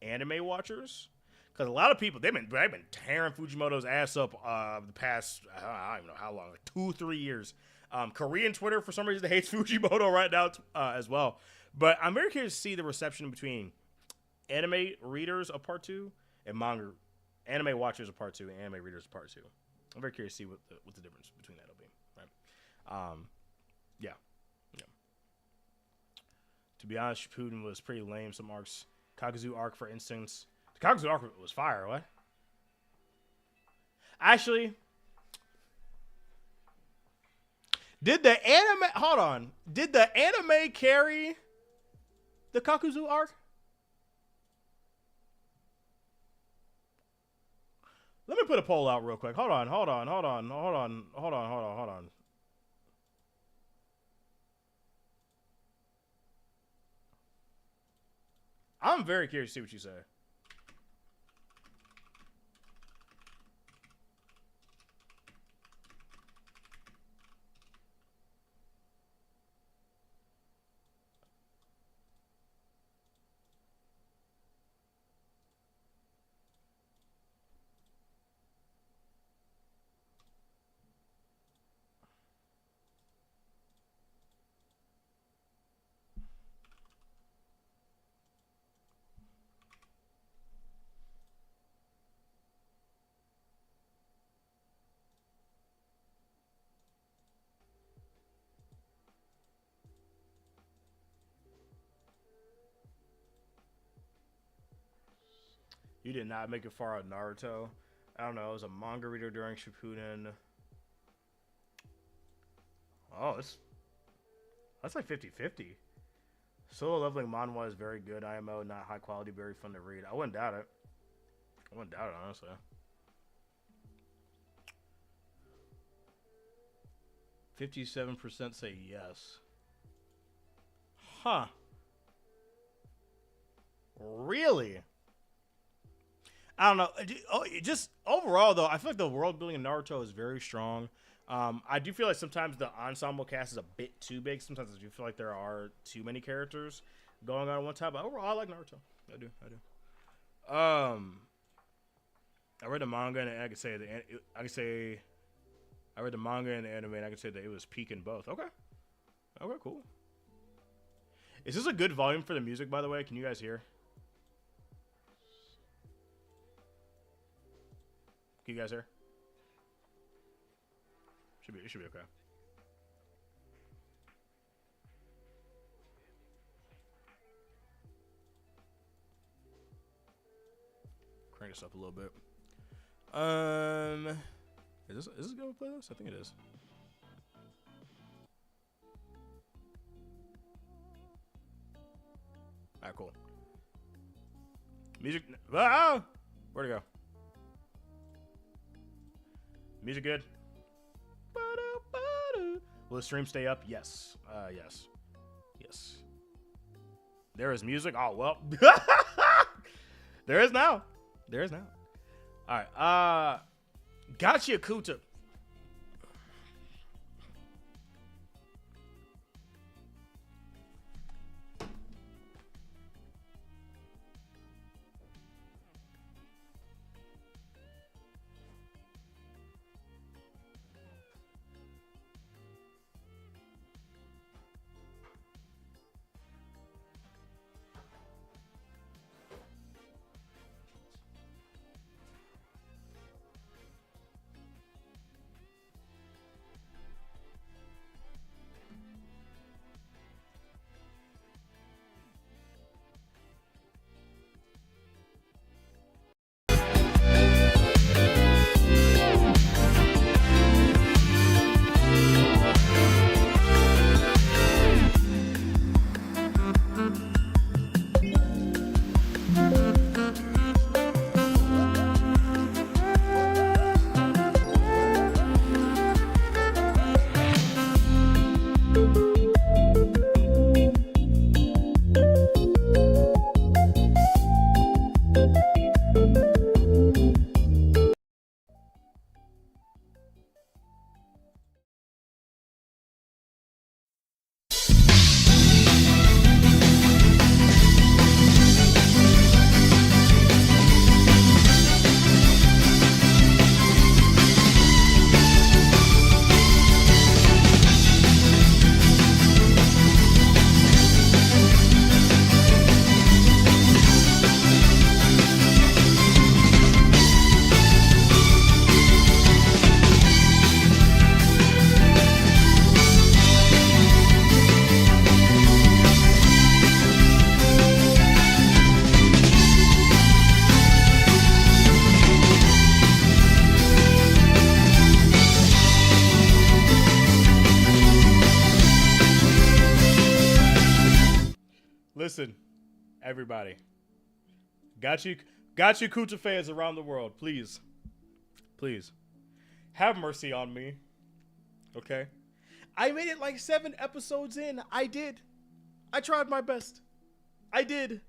anime watchers, because a lot of people they've been tearing Fujimoto's ass up the past I don't even know how long, like 2-3 years. Korean Twitter for some reason hates Fujimoto right now as well. But I'm very curious to see the reception between anime readers of part 2 and manga anime watchers of part 2 and anime readers of part 2. I'm very curious to see what the difference between that will be. Right? Yeah. To be honest, Shippuden was pretty lame. Some arcs, Kakuzu arc for instance. The Kakuzu arc was fire. What? Actually, did the anime carry the Kakuzu arc? Let me put a poll out real quick. Hold on. I'm very curious to see what you say. You did not make it far on Naruto. I don't know. I was a manga reader during Shippuden. Oh, that's like 50-50. Solo leveling manhwa is very good. IMO, not high quality, very fun to read. I wouldn't doubt it. Honestly. %57 say yes. Huh. Really? I don't know. Just overall, though, I feel like the world building in Naruto is very strong. I do feel like sometimes the ensemble cast is a bit too big. Sometimes I do feel like there are too many characters going on at one time. But overall, I like Naruto. I do. I read the manga and I can say I read the manga and the anime and I can say that it was peak in both. Okay, cool. Is this a good volume for the music, by the way? Can you guys hear? Can you guys hear? It should be okay. Crank this up a little bit. Is this a good playlist? I think it is. Alright, cool. Music. Ah! Where'd it go? Music good? Will the stream stay up? Yes. Yes. There is music. Oh, well. There is now. All right. Gotcha, Couture. listen, everybody. Gotchu Couture fans around the world, please. Please. Have mercy on me. Okay? I made it like 7 episodes in. I did. I tried my best. I did.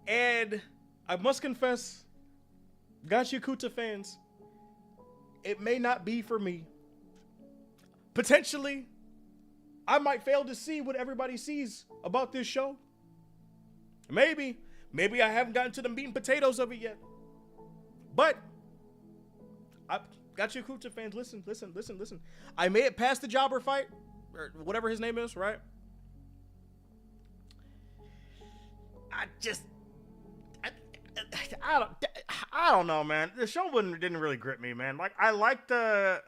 And I must confess, Gotchu Couture fans, it may not be for me. Potentially, I might fail to see what everybody sees about this show. Maybe I haven't gotten to the meat and potatoes of it yet. But I got you, Couture fans. Listen. I made it past the jobber fight, or whatever his name is, right? I don't know, man. The show didn't really grip me, man. Like I like the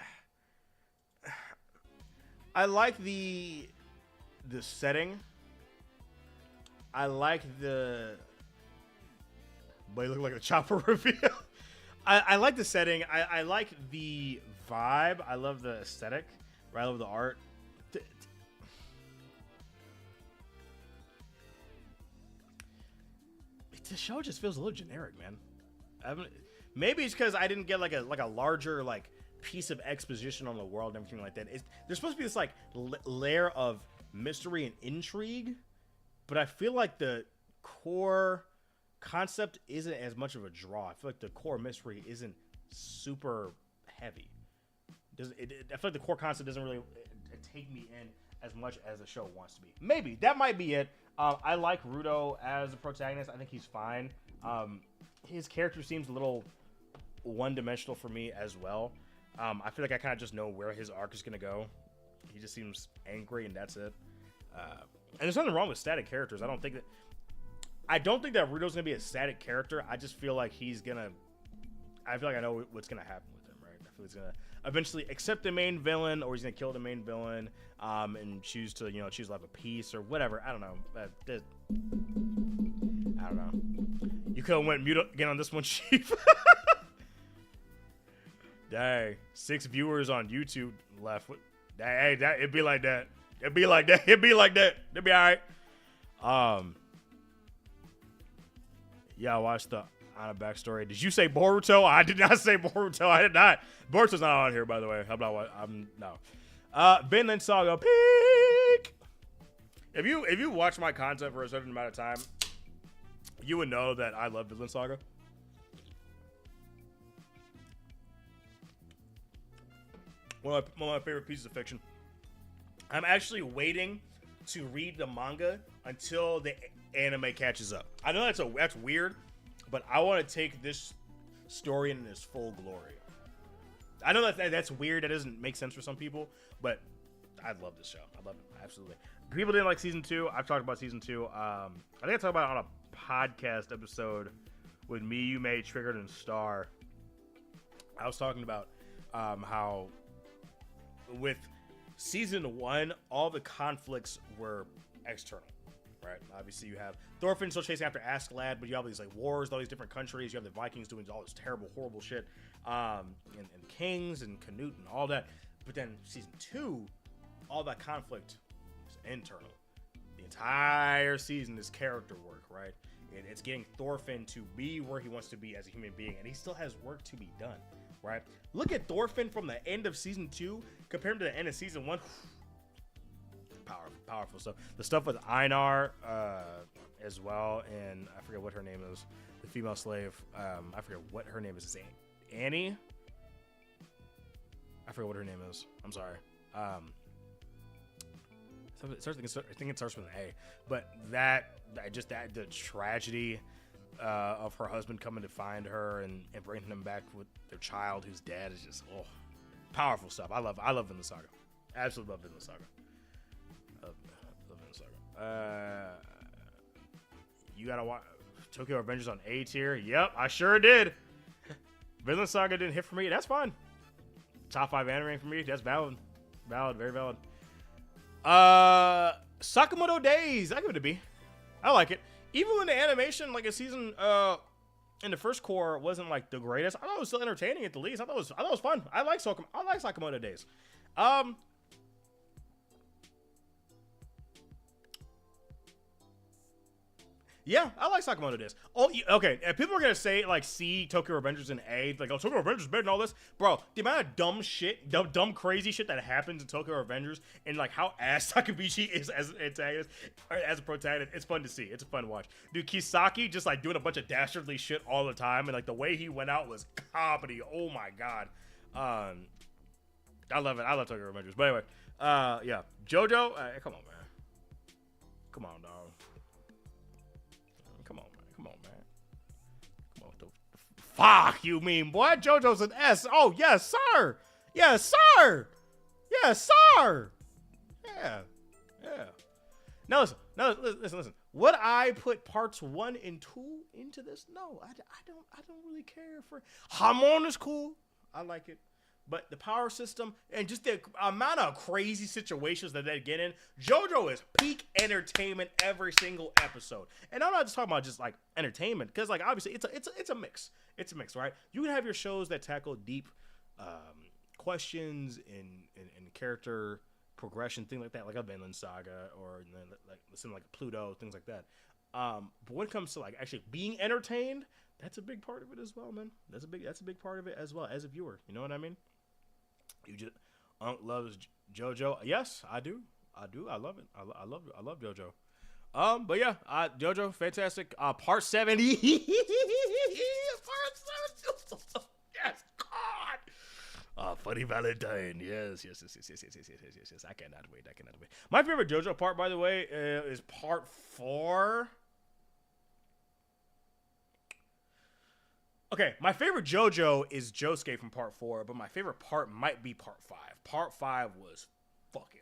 setting. I like the. But you look like a chopper reveal. I like the setting. I like the vibe. I love the aesthetic. Right? I love the art. The show just feels a little generic, man. Maybe it's because I didn't get like a larger like piece of exposition on the world and everything like that. There's supposed to be this like layer of mystery and intrigue, but I feel like the core concept isn't as much of a draw. I feel like the core mystery isn't super heavy. I feel like the core concept doesn't really take me in as much as the show wants to be. Maybe that might be it. I like Ruto as a protagonist. I think he's fine. His character seems a little one-dimensional for me as well. I feel like I kind of just know where his arc is going to go. He just seems angry, and that's it. And there's nothing wrong with static characters. I don't think that Ruto's going to be a static character. I just feel like I feel like I know what's going to happen with him, right? I feel he's going to eventually accept the main villain, or he's going to kill the main villain, and choose to have a peace or whatever. I don't know. I don't know. You could have went mute again on this one, Chief. Dang, 6 viewers on YouTube left. Hey, it'd be like that. It'd be like that. It'd be all right. Yeah, I watched the Ana backstory. Did you say Boruto? I did not say Boruto. I did not. Boruto's not on here, by the way. I'm no. Vinland Saga peak. If you watch my content for a certain amount of time, you would know that I love Vinland Saga. One of my favorite pieces of fiction. I'm actually waiting to read the manga until the anime catches up. I know that's weird, but I want to take this story in its full glory. I know that's weird. That doesn't make sense for some people, but I love this show. I love it absolutely. People didn't like season 2. I've talked about season 2. I think I talked about it on a podcast episode with me, you made Triggered and Star. I was talking about how with season 1, all the conflicts were external, right? Obviously, you have Thorfinn still chasing after Askeladd, but you have these like wars, all these different countries. You have the Vikings doing all this terrible, horrible shit, and kings and Canute and all that. But then season 2, all that conflict is internal. The entire season is character work, right? It's getting Thorfinn to be where he wants to be as a human being, and he still has work to be done, right? Look at Thorfinn from the end of season 2 compared to the end of season 1. Powerful stuff. The stuff with Einar as well, and I forget what her name is. The female slave. I forget what her name is. Is it Annie? I forget what her name is. I'm sorry. I think it starts with an A. But the tragedy of her husband coming to find her and bringing them back with their child who's dead is just powerful stuff. I love Vinland Saga. Absolutely love Vinland Saga. Love Vinland Saga. You gotta watch Tokyo Revengers on A tier. Yep, I sure did. Vinland Saga didn't hit for me. That's fine. Top 5 anime for me. That's valid. Very valid. Sakamoto Days. I give it a B. I like it. Even when the animation, like a season, in the first core wasn't like the greatest, I thought it was still entertaining at the least. I thought it was fun. I like Sakamoto Days. Yeah, I like Sakamoto this. Oh, okay. If people are gonna say like see Tokyo Revengers in A, like oh Tokyo Revengers better than all this, bro. The amount of dumb shit, dumb crazy shit that happens in Tokyo Revengers, and like how ass Takabishi is as an antagonist, or as a protagonist, it's fun to see. It's fun to watch. Dude, Kisaki just like doing a bunch of dastardly shit all the time, and like the way he went out was comedy. Oh my god. I love it. I love Tokyo Revengers. But anyway, yeah, JoJo. Come on, man. Come on, dog. Come on, man. Come on, man. Come on. Fuck you mean, boy? JoJo's an S. Oh, yes, sir. Yes, sir. Yes, sir. Yeah. Yeah. Now listen. Would I put parts 1 and 2 into this? No, I don't really care for. Hamon is cool. I like it. But the power system and just the amount of crazy situations that they get in, JoJo is peak entertainment every single episode. And I'm not just talking about just like entertainment, because like obviously it's a mix. It's a mix, right? You can have your shows that tackle deep questions in character progression, things like that, like a Vinland Saga or like something like Pluto, things like that. But when it comes to like actually being entertained, that's a big part of it as well, man. That's a big part of it as well as a viewer. You know what I mean? You just Unc loves JoJo. Yes, I do. I love it. I love JoJo. But yeah, JoJo, fantastic. Part 70. Part 70. Yes, God. Funny Valentine. Yes. I cannot wait. My favorite JoJo part, by the way, is part 4. Okay, my favorite JoJo is Josuke from part 4, but my favorite part might be part 5. Part 5 was fucking...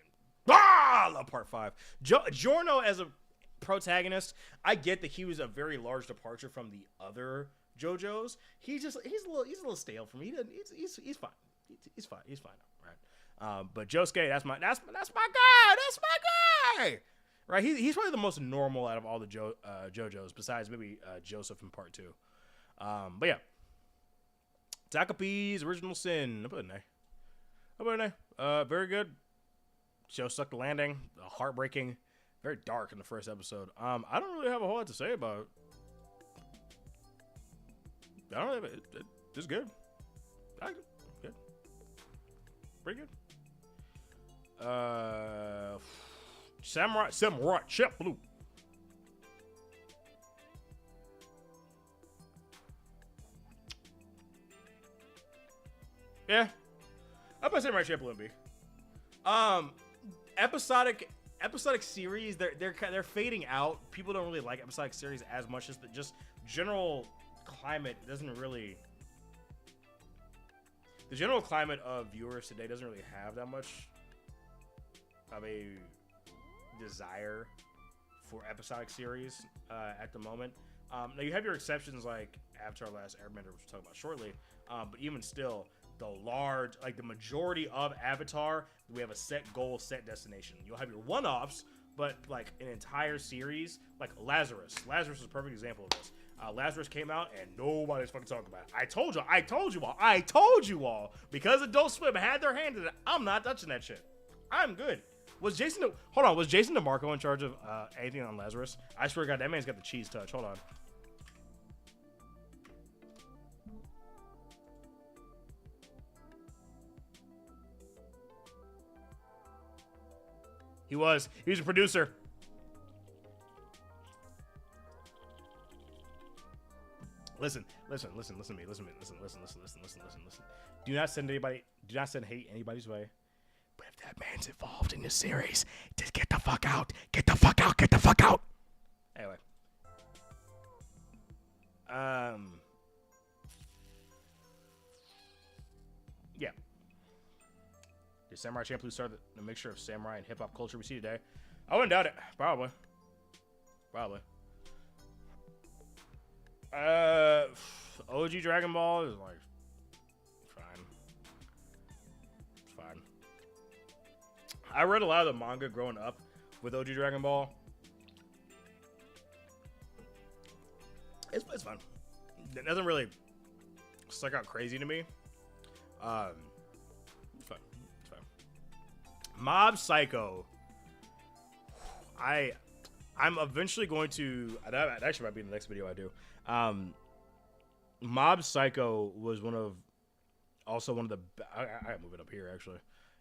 I love part 5. Giorno as a protagonist, I get that he was a very large departure from the other JoJos. He's a little stale for me. He's fine. He's fine, right? But Josuke, that's my guy. Right? He's probably the most normal out of all the JoJos, besides maybe Joseph in part 2. But yeah, Takapi's Original Sin. I put an A. Very good. Show sucked the landing. Heartbreaking. Very dark in the first episode. I don't really have a whole lot to say about it. I don't really have it. It's good. Good. Pretty good. Samurai Champ Blue. Yeah, I'm gonna say my Champion B. Episodic series, they're fading out. People don't really like episodic series as much as the just general climate doesn't really. The general climate of viewers today doesn't really have that much of a desire for episodic series at the moment. Now you have your exceptions like Avatar: Last Airbender, which we'll talk about shortly. But even still, the majority of Avatar, we have a set goal, set destination. You'll have your one-offs, but like an entire series, like Lazarus. Lazarus is a perfect example of this. Lazarus came out and nobody's fucking talking about it. I told you all, because Adult Swim had their hand in it. I'm not touching that shit. I'm good. Was Jason DeMarco in charge of anything on Lazarus? I swear to God, that man's got the cheese touch. Hold on. He was a producer. Listen to me. Do not send hate anybody's way. But if that man's involved in this series, just get the fuck out. Get the fuck out. Anyway. Yeah. Did Samurai Champloo start the mixture of samurai and hip-hop culture we see today? I wouldn't doubt it. Probably. OG Dragon Ball is like fine. It's fine. I read a lot of the manga growing up with OG Dragon Ball. It's fun. It doesn't really stick out crazy to me. It's fun. Mob Psycho. I'm eventually going to. That actually might be the next video I do. Mob Psycho was one of the. I gotta move it up here actually.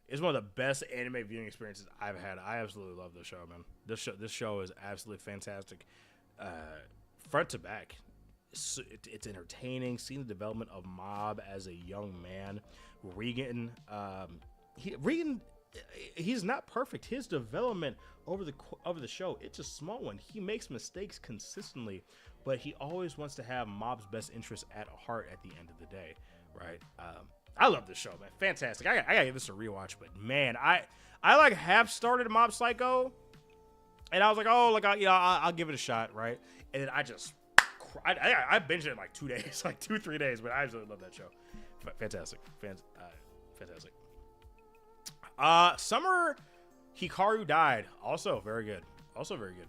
It's one of the best anime viewing experiences I've had. I absolutely love this show, man. This show is absolutely fantastic, front to back. It's entertaining. Seeing the development of Mob as a young man, Regan. Regan, he's not perfect. His development over the show, it's a small one. He makes mistakes consistently, but he always wants to have Mob's best interest at heart at the end of the day, right? I love this show, man. Fantastic. I gotta give this a rewatch, but man, I like half started Mob Psycho, and I was like, oh, like I'll give it a shot, right? And then I binged it in like 2 days, like 2-3 days, but I absolutely love that show. Fantastic. Fantastic. Summer Hikaru died. Also very good.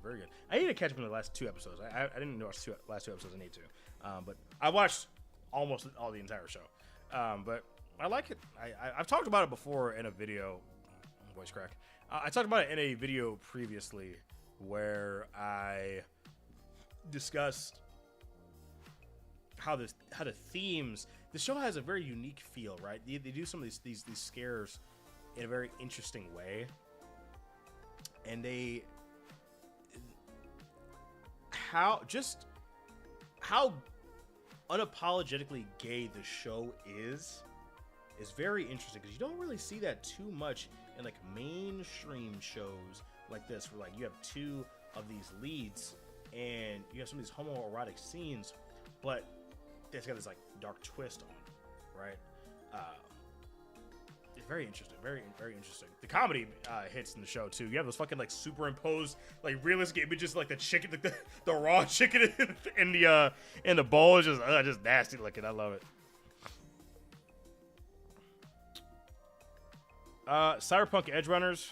Very good. I need to catch up in the last 2 episodes. I didn't watch the last 2 episodes. I need to. But I watched almost all the entire show. But I like it. I've talked about it before in a video. Voice crack. I talked about it in a video previously where I discussed how the themes. The show has a very unique feel, right? They do some of these scares in a very interesting way, and how unapologetically gay the show is very interesting, because you don't really see that too much in like mainstream shows like this, where like you have 2 of these leads and you have some of these homoerotic scenes, but it's got this like dark twist on it, right? It's very interesting, very interesting. The comedy hits in the show too. You have those fucking like superimposed like realistic images, like the chicken, like the raw chicken in the bowl is just nasty looking. I love it. Cyberpunk Edge Runners.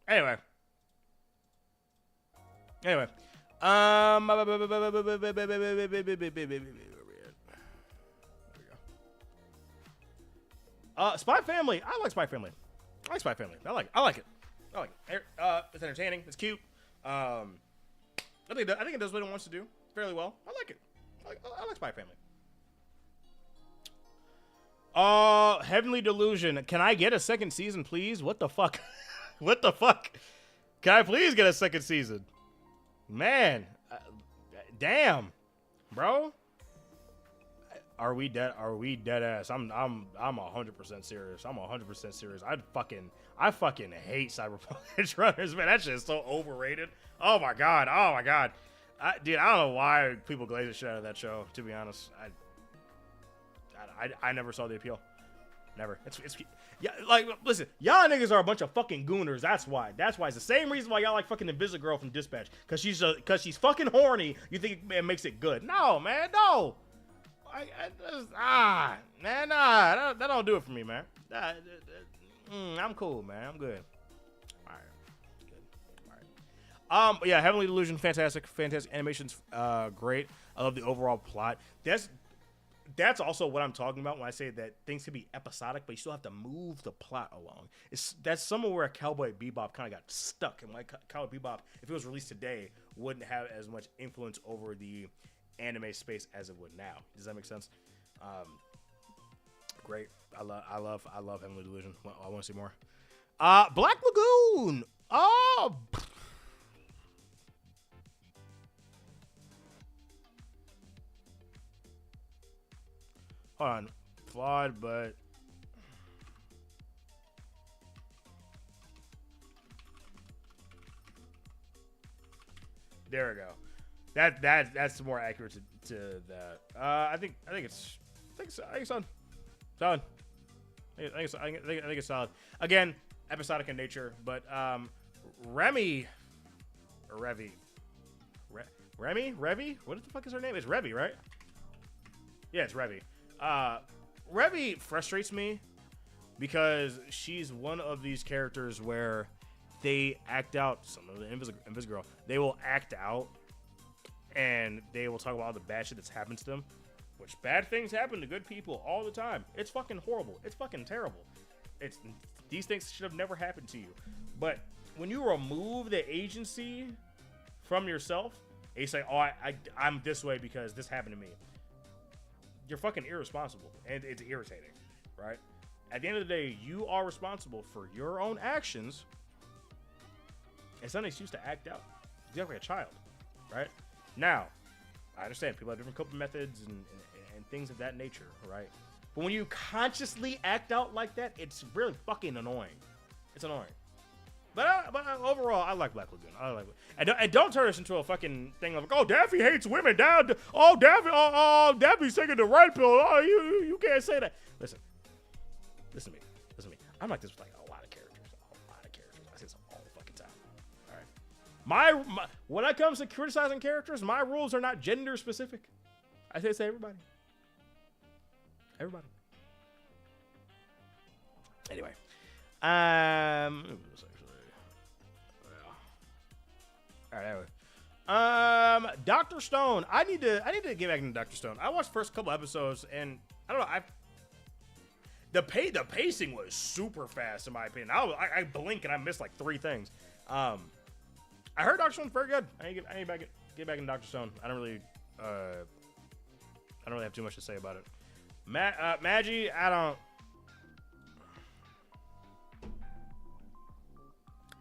Anyway. Spy Family. I like Spy Family. I like it. I like it. It's entertaining. It's cute. I think it does what it wants to do fairly well. I like it. I like Spy Family. Heavenly Delusion. Can I get a second season, please? What the fuck? What the fuck? Can I please get a second season? Man, damn, bro. Are we dead? Are we dead ass? I'm 100% serious. I'm 100% serious. I fucking hate Cyberpunk Edge Runners, man. That shit is so overrated. Oh my god. Dude, I don't know why people glaze the shit out of that show. To be honest, I never saw the appeal. Never. It's yeah. Like, listen, y'all niggas are a bunch of fucking gooners. That's why. It's the same reason why y'all like fucking Invisible Girl from Dispatch. Cause she's fucking horny. You think it makes it good? No, man. No. Man, nah. That don't do it for me, man. I'm cool, man. I'm good. All right. Good. All right. Yeah. Heavenly Delusion, fantastic. Animation's great. I love the overall plot. That's also what I'm talking about when I say that things can be episodic, but you still have to move the plot along. That's somewhere where Cowboy Bebop kind of got stuck. And like Cowboy Bebop, if it was released today, wouldn't have as much influence over the anime space as it would now. Does that make sense? Great. I love Heavenly Delusion. I want to see more. Black Lagoon. Oh. Hold on. Flawed, but there we go. That's more accurate to that. I think it's solid. Solid. I think it's solid. Again, episodic in nature, but Remy or Revy? What the fuck is her name? It's Revy, right? Yeah, it's Revy. Revy frustrates me because she's one of these characters where they act out. Some of the Invis girl, they will act out, and they will talk about all the bad shit that's happened to them. Which bad things happen to good people all the time. It's fucking horrible. It's fucking terrible. These things should have never happened to you. But when you remove the agency from yourself, and you say, "Oh, I'm this way because this happened to me," you're fucking irresponsible, and it's irritating, right? At the end of the day, you are responsible for your own actions. It's not an excuse to act out. You act like a child, right? Now, I understand people have different coping methods and things of that nature, right? But when you consciously act out like that, it's really fucking annoying. It's annoying. But overall, I like Black Lagoon. I like it. And don't turn this into a fucking thing of like, oh, Daffy hates women. Daffy's taking the red pill. Oh, you can't say that. Listen to me. I'm like this with like a lot of characters. I say this all the fucking time. All right. My when it comes to criticizing characters, my rules are not gender specific. I say everybody. Everybody. Anyway. Alright, anyway. Dr. Stone. I need to get back into Dr. Stone. I watched the first couple episodes and I don't know, the pacing was super fast in my opinion. I blink and I missed like 3 things. I heard Dr. Stone's very good. I need to get back into Dr. Stone. I don't really have too much to say about it. Maggie, I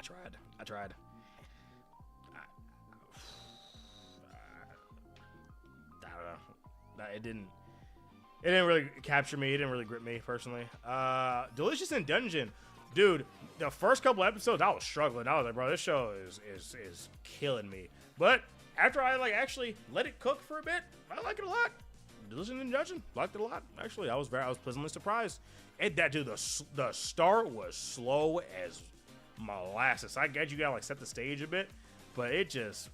tried. I don't know. It didn't really capture me. It didn't really grip me personally. Delicious in Dungeon. Dude, the first couple episodes, I was struggling. I was like, bro, this show is killing me. But after I like actually let it cook for a bit, I like it a lot. Delicious in Dungeon, liked it a lot. Actually, I was pleasantly surprised. And that dude, the start was slow as molasses. I get you gotta like set the stage a bit, but it just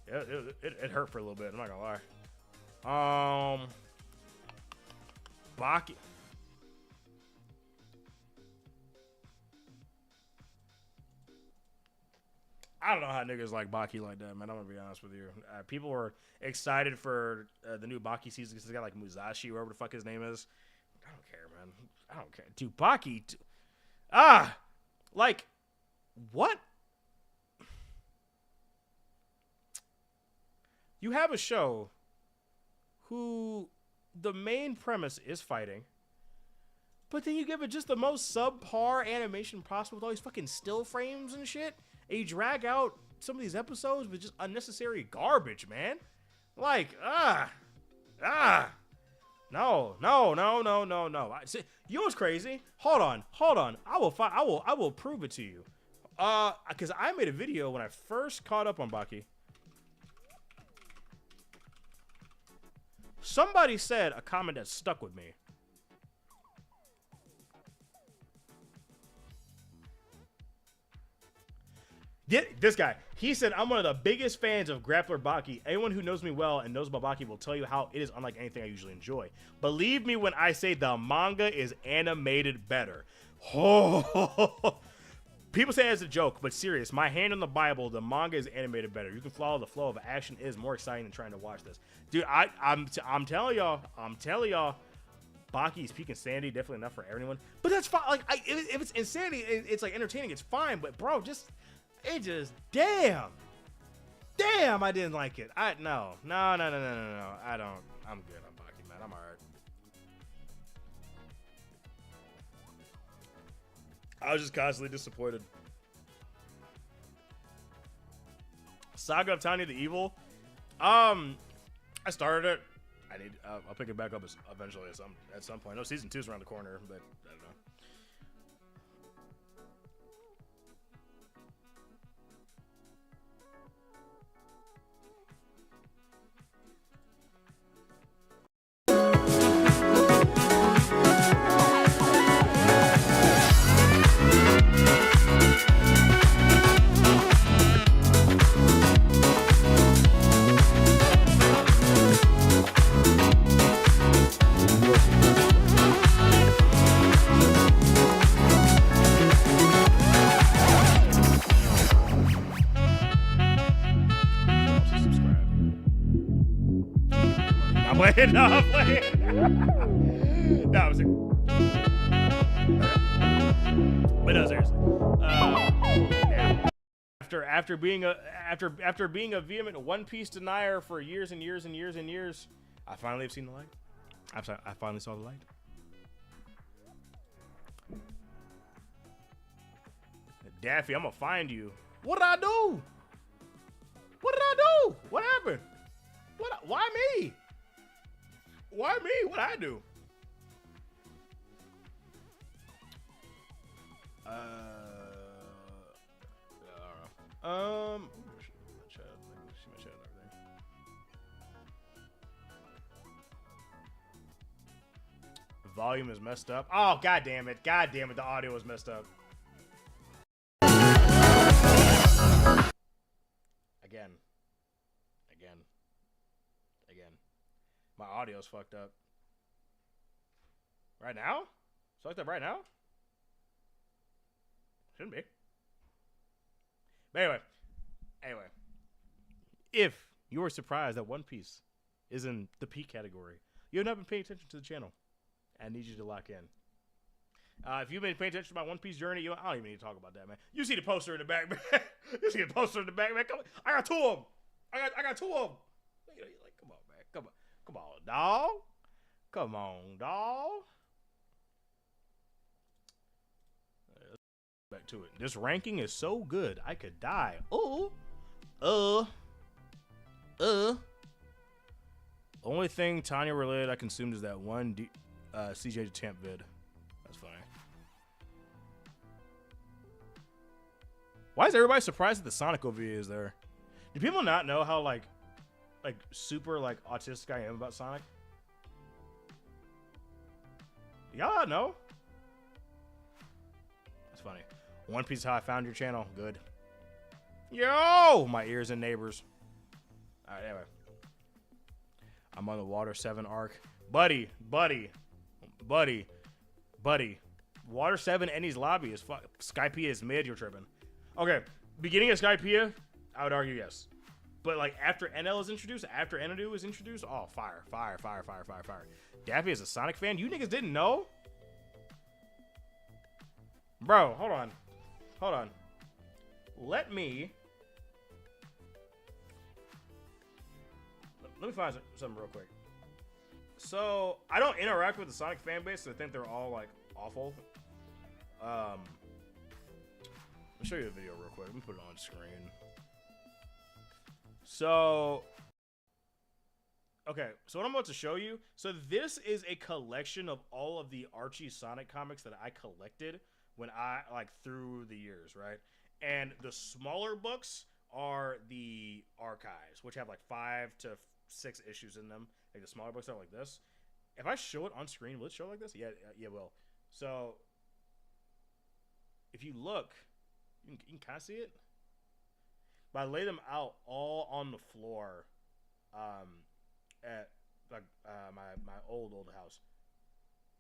it hurt for a little bit. I'm not gonna lie. Baki. I don't know how niggas like Baki like that, man. I'm gonna be honest with you. People were excited for the new Baki season because it's got like Musashi, whatever the fuck his name is. I don't care, man. I don't care. Dude, Baki. Like, what? You have a show who the main premise is fighting, but then you give it just the most subpar animation possible with all these fucking still frames and shit. And you drag out some of these episodes with just unnecessary garbage, man. Like, no. You know what's crazy? Hold on. I will prove it to you. Because I made a video when I first caught up on Baki. Somebody said a comment that stuck with me. This guy, he said, I'm one of the biggest fans of Grappler Baki. Anyone who knows me well and knows about Baki will tell you how it is unlike anything I usually enjoy. Believe me when I say the manga is animated better. Oh. People say it as a joke, but serious. My hand on the Bible, the manga is animated better. You can follow the flow of action. It is more exciting than trying to watch this. Dude, I'm telling y'all, Baki is peak insanity, definitely enough for everyone. But that's fine. Like, if it's insanity, it's like entertaining, it's fine. But bro, damn, I didn't like it. No. I don't. I'm good on Baki, man. I'm alright. I was just constantly disappointed. Saga of Tiny the Evil. I started it. I'll pick it back up eventually at some point. No, season 2's around the corner, but I don't know. I'm playing. No, I'm playing. No, I'm serious. But no, seriously. Yeah. After being a vehement One Piece denier for years and years and years and years, I finally have seen the light. I finally saw the light. Daffy, I'm gonna find you. What did I do? What did I do? What happened? Why me? Why me? What I do? I don't know. See my chat and everything. The volume is messed up. Oh, god damn it. God damn it, the audio is messed up. Again. My audio's fucked up. Right now? It's fucked up right now? Shouldn't be. But anyway. If you were surprised that One Piece is in the peak category, you have not been paying attention to the channel. I need you to lock in. If you've been paying attention to my One Piece journey, I don't even need to talk about that, man. You see the poster in the back, man. You see the poster in the back, man. Come on. I got two of them. I got two of them. Like, come on, man. Come on, dog. Come on, dog. Back to it. This ranking is so good, I could die. Only thing Tanya related I consumed is that one CJ Champ vid. That's funny. Why is everybody surprised that the Sonic OV is there? Do people not know how like super like autistic I am about Sonic? Y'all know? That's funny. One Piece is how I found your channel. Good. Yo, my ears and neighbors. All right, anyway. I'm on the Water 7 arc. Buddy. Water 7 Ennie's lobby is Skypiea is mid, you're tripping. Okay, beginning of Skypiea, I would argue yes. But like after NL is introduced, after Enadu is introduced, oh, fire. Daffy is a Sonic fan? You niggas didn't know? Bro, hold on. Let me find something real quick. So, I don't interact with the Sonic fan base, so I think they're all, like, awful. Let me show you a video real quick. Let me put it on screen. So, okay, so what I'm about to show you, so this is a collection of all of the Archie Sonic comics that I collected when I, like, through the years, right? And the smaller books are the archives, which have, like, 5 to 6 issues in them. Like, the smaller books are like this. If I show it on screen, will it show like this? Yeah, it will. So, if you look, you can kind of see it. But I lay them out all on the floor at like my old house.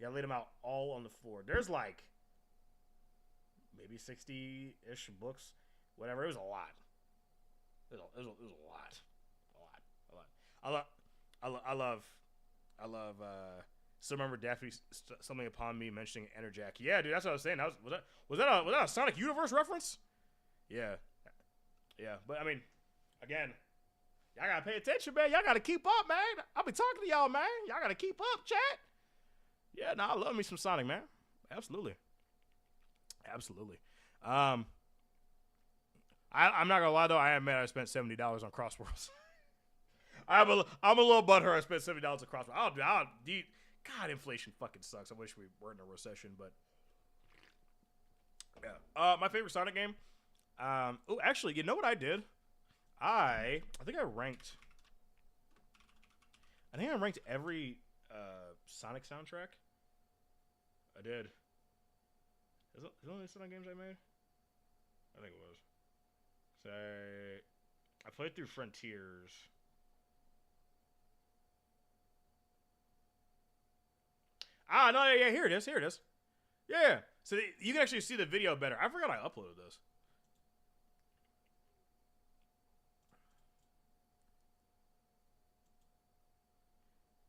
Yeah, I laid them out all on the floor. There's like maybe 60-ish books, whatever. It was a lot. It was a lot. I love still remember Daffy something upon me mentioning Enerjack. Yeah, dude, that's what I was saying. Was that a Sonic Universe reference? Yeah, but I mean, again, y'all gotta pay attention, man. Y'all gotta keep up, man. I'll be talking to y'all, man. Y'all gotta keep up, chat. Yeah, I love me some Sonic, man. Absolutely. I'm not gonna lie though. I am mad I spent $70 on Crossworlds. I'm a little butthurt. I spent $70 on Crossworlds. God, inflation fucking sucks. I wish we weren't in a recession, but yeah. My favorite Sonic game. Oh, actually, you know what I did? I think I ranked every Sonic soundtrack. I did. Is it only Sonic games I made? I think it was. Say, I played through Frontiers. Ah, no, yeah, here it is. Yeah. So you can actually see the video better. I forgot I uploaded this.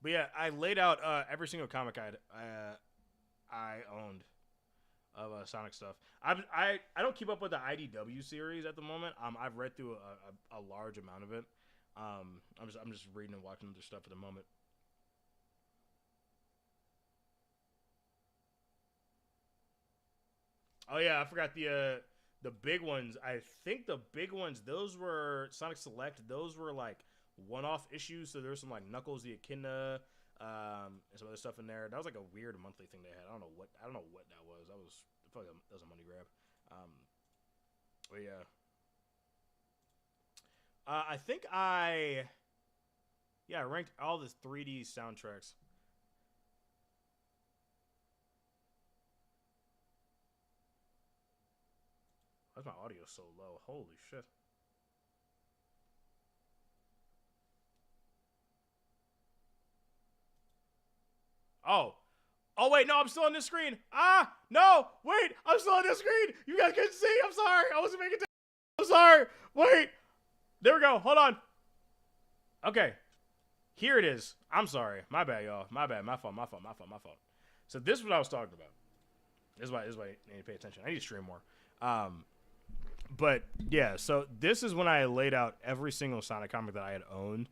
But yeah, I laid out every single comic I owned of Sonic stuff. I don't keep up with the IDW series at the moment. I've read through a large amount of it. I'm just reading and watching other stuff at the moment. Oh yeah, I forgot the big ones. I think the big ones, those were Sonic Select. Those were like one-off issues. So there's some like Knuckles the Echidna, and some other stuff in there. That was like a weird monthly thing they had. I don't know what that was. I feel like that was a money grab. But yeah, I think I ranked all the 3D soundtracks. Why's my audio so low? Holy shit. Oh. Oh, wait. No, I'm still on this screen. Ah, no. Wait. I'm still on this screen. You guys couldn't see. I'm sorry. I wasn't making I'm sorry. Wait. There we go. Hold on. Okay. Here it is. I'm sorry. My bad, y'all. My bad. My fault. So this is what I was talking about. This is why I need to pay attention. I need to stream more. But yeah, so this is when I laid out every single Sonic comic that I had owned.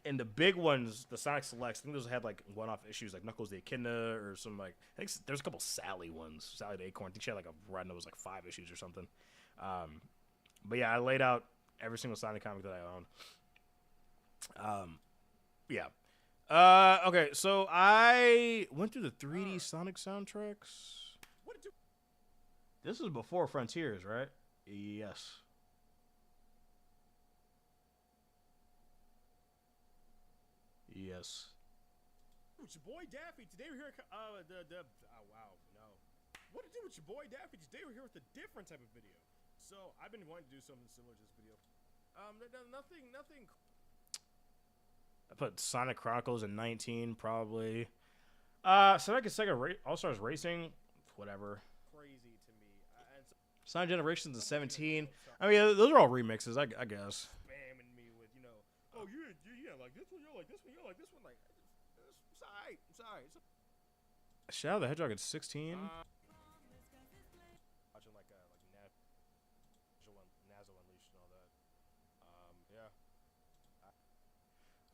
And the big ones, the Sonic Selects, I think those had like one-off issues, like Knuckles the Echidna or some like. I think there's a couple Sally ones, Sally the Acorn. I think she had like a run that was like 5 issues or something. But yeah, I laid out every single Sonic comic that I owned. Yeah. Okay, so I went through the 3D Sonic soundtracks. This is before Frontiers, right? Yes. Yes. With your boy Daffy. Today we're here. Oh wow, no. What to do with your boy Daffy? Today we're here with a different type of video. So I've been wanting to do something similar to this video. Nothing. I put Sonic Chronicles in 19, probably. Sonic and Sega All Stars Racing, whatever. Crazy to me. Sonic Generations in 17. I mean, those are all remixes, I guess. Spamming me with, oh, you like this one, you like this one, you like this one. Like, I'm sorry. Shadow the Hedgehog at 16. Watching like Nazo Unleashed and all that. Yeah.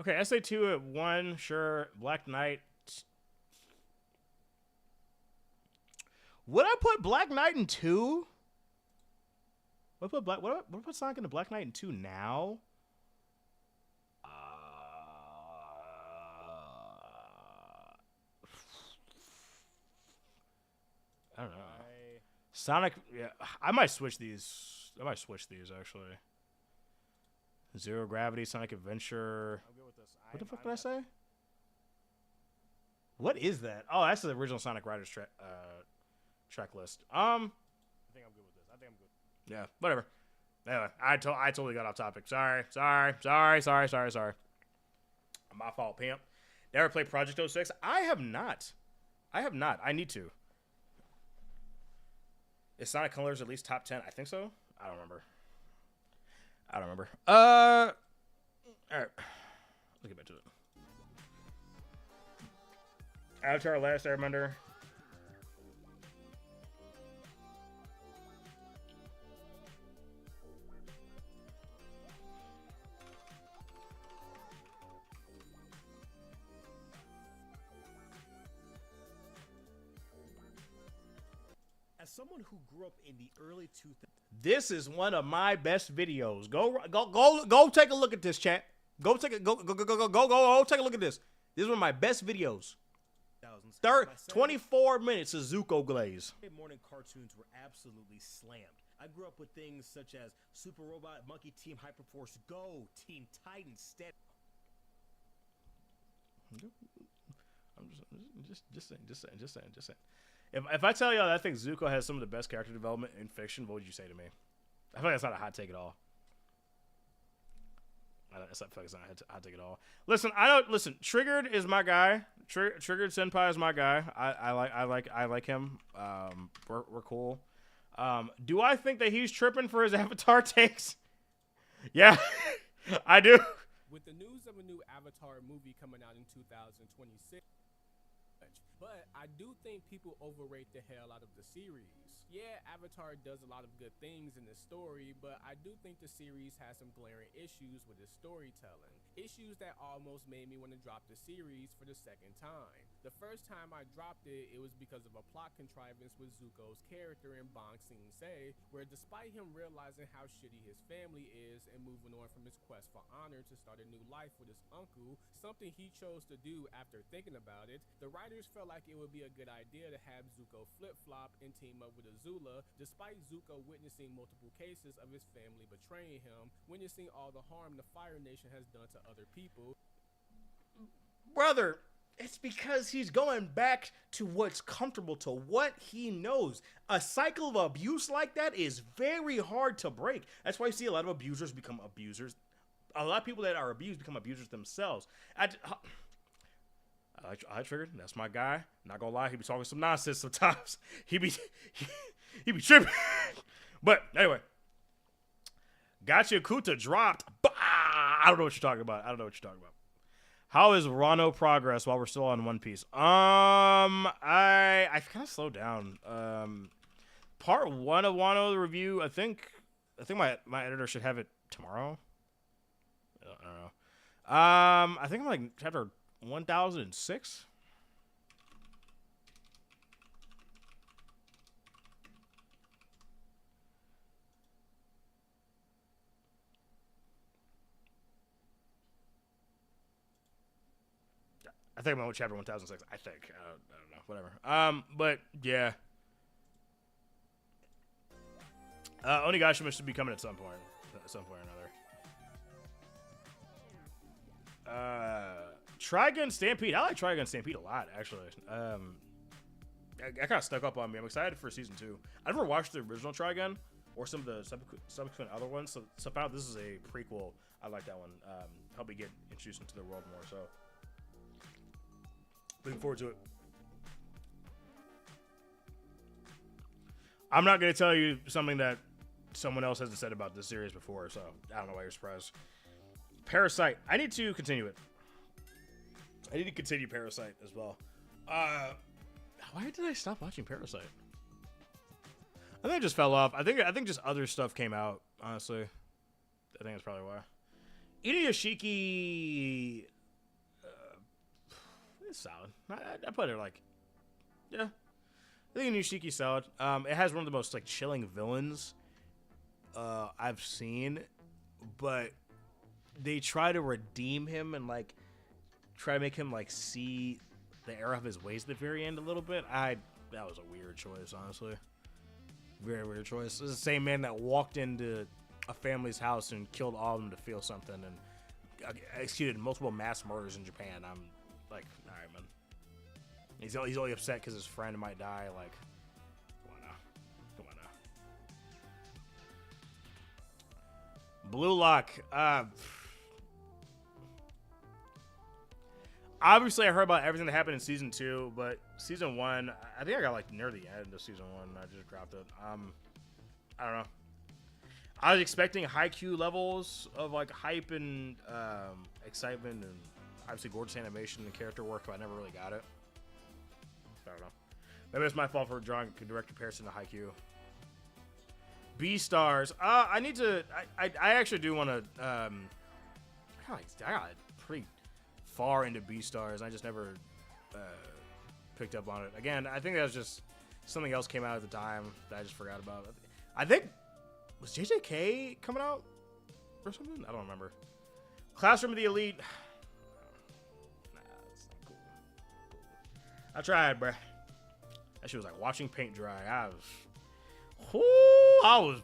Okay, SA2 at 1, sure. Black Knight. Would I put Black Knight in 2? What put Sonic into Black Knight in 2 now? I don't know. Sonic, yeah, I might switch these. Actually. Zero Gravity, Sonic Adventure. I'm good with this. What the fuck did I say? What is that? Oh, that's the original Sonic Riders track list. I think I'm good with this. I think I'm good. Yeah, whatever. Anyway, I totally got off topic. Sorry. My fault, pimp. Never played Project 06? I have not. I need to. Is Sonic Colors at least top 10? I think so. I don't remember. All right. Let's get back to it. Avatar: Last Airbender. As someone who grew up in the early 2000s, this is one of my best videos. Go take a look at this, chat. Go take a look at this. This is one of my best videos. 24 minutes of Zuko Glaze. Morning cartoons were absolutely slammed. I grew up with things such as Super Robot, Monkey Team, Hyperforce Go, Teen Titans, I'm just saying. If I tell y'all that I think Zuko has some of the best character development in fiction, what would you say to me? I feel like that's not a hot take at all. I feel like it's not a hot take at all. Listen. Triggered is my guy. Triggered Senpai is my guy. I like him. We're cool. Do I think that he's tripping for his Avatar takes? Yeah, I do. with the news of a new Avatar movie coming out in 2026. But I do think people overrate the hell out of the series. Yeah, Avatar does a lot of good things in the story, but I do think the series has some glaring issues with its storytelling. Issues that almost made me want to drop the series for the second time. The first time I dropped it, it was because of a plot contrivance with Zuko's character in Bang Sing Se, where despite him realizing how shitty his family is and moving on from his quest for honor to start a new life with his uncle, something he chose to do after thinking about it, the writers felt like it would be a good idea to have Zuko flip-flop and team up with Azula, despite Zuko witnessing multiple cases of his family betraying him, witnessing all the harm the Fire Nation has done to other people. Brother, it's because he's going back to what's comfortable, to what he knows. A cycle of abuse like that is very hard to break. That's why you see a lot of abusers become abusers. A lot of people that are abused become abusers themselves. I Triggered. That's my guy. Not gonna lie, he be talking some nonsense sometimes. He be tripping. But anyway, Gotchu Couture dropped. Bah! I don't know what you're talking about. How is Wano progress while we're still on One Piece? I kind of slowed down. Part 1 of Wano, the review. I think my editor should have it tomorrow. I don't know. I think I'm like chapter 1006. I think I'm on chapter 1006. I think. I don't know. Whatever. But yeah. Onigashima should be coming at some point. At some point or another. Trigun Stampede. I like Trigun Stampede a lot, actually. I kind of stuck up on me. I'm excited for season 2. I never watched the original Trigun or some of the subsequent other ones. So found out this is a prequel. I like that one. Help me get introduced into the world more. So looking forward to it. I'm not going to tell you something that someone else hasn't said about this series before, so I don't know why you're surprised. Parasite. I need to continue it. I need to continue Parasite as well. Why did I stop watching Parasite? I think I just fell off. I think just other stuff came out, honestly. I think that's probably why. Inuyashiki... it's solid. I put it like... Yeah. I think Inuyashiki's solid. It has one of the most like chilling villains I've seen. But they try to redeem him and like... try to make him like see the error of his ways at the very end a little bit. That was a weird choice, honestly. Very weird choice. This is the same man that walked into a family's house and killed all of them to feel something and executed multiple mass murders in Japan. I'm like, all right, man. He's only upset because his friend might die. Like, come on now. Blue Lock. Obviously, I heard about everything that happened in season 2, but season 1, I think I got like near the end of season 1. And I just dropped it. I don't know. I was expecting high Q levels of like hype and excitement, and obviously gorgeous animation and character work, but I never really got it. I don't know. Maybe it's my fault for drawing a direct comparison to Haikyuu. B-Stars. I need to. I actually do want to. I got pretty far into B-Stars. I just never picked up on it. Again, I think that was just something else came out at the time that I just forgot about. I think was JJK coming out or something. I don't remember. Classroom of the Elite. Nah, that's not cool. I tried, bruh. That shit was like watching paint dry. I was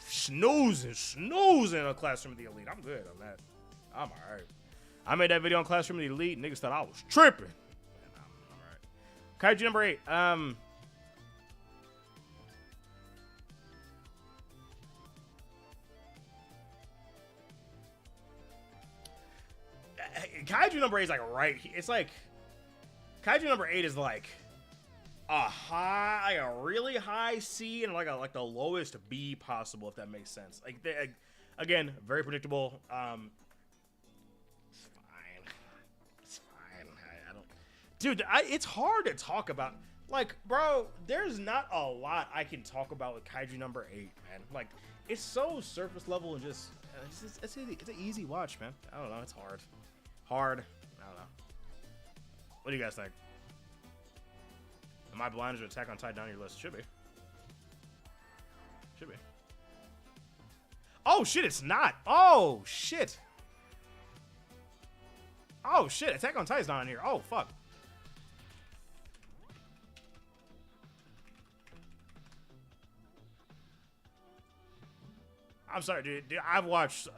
snoozing on Classroom of the Elite. I'm good on that. I'm alright. I made that video on Classroom of the Elite. Niggas thought I was tripping. I'm alright. Kaiju number 8. Kaiju number 8 is like right. It's like Kaiju number 8 is like a really high C and like the lowest B possible, if that makes sense. Like again, very predictable. Dude, it's hard to talk about. Like, bro, there's not a lot I can talk about with Kaiju number 8, man. Like, it's so surface level and just it's an easy watch, man. I don't know, it's hard. I don't know. What do you guys think? Am I blind to Attack on Titan down your list? Should be. Should be. Oh shit, it's not. Oh shit. Oh shit, Attack on Titan's not on here. Oh fuck. I'm sorry, dude. I watched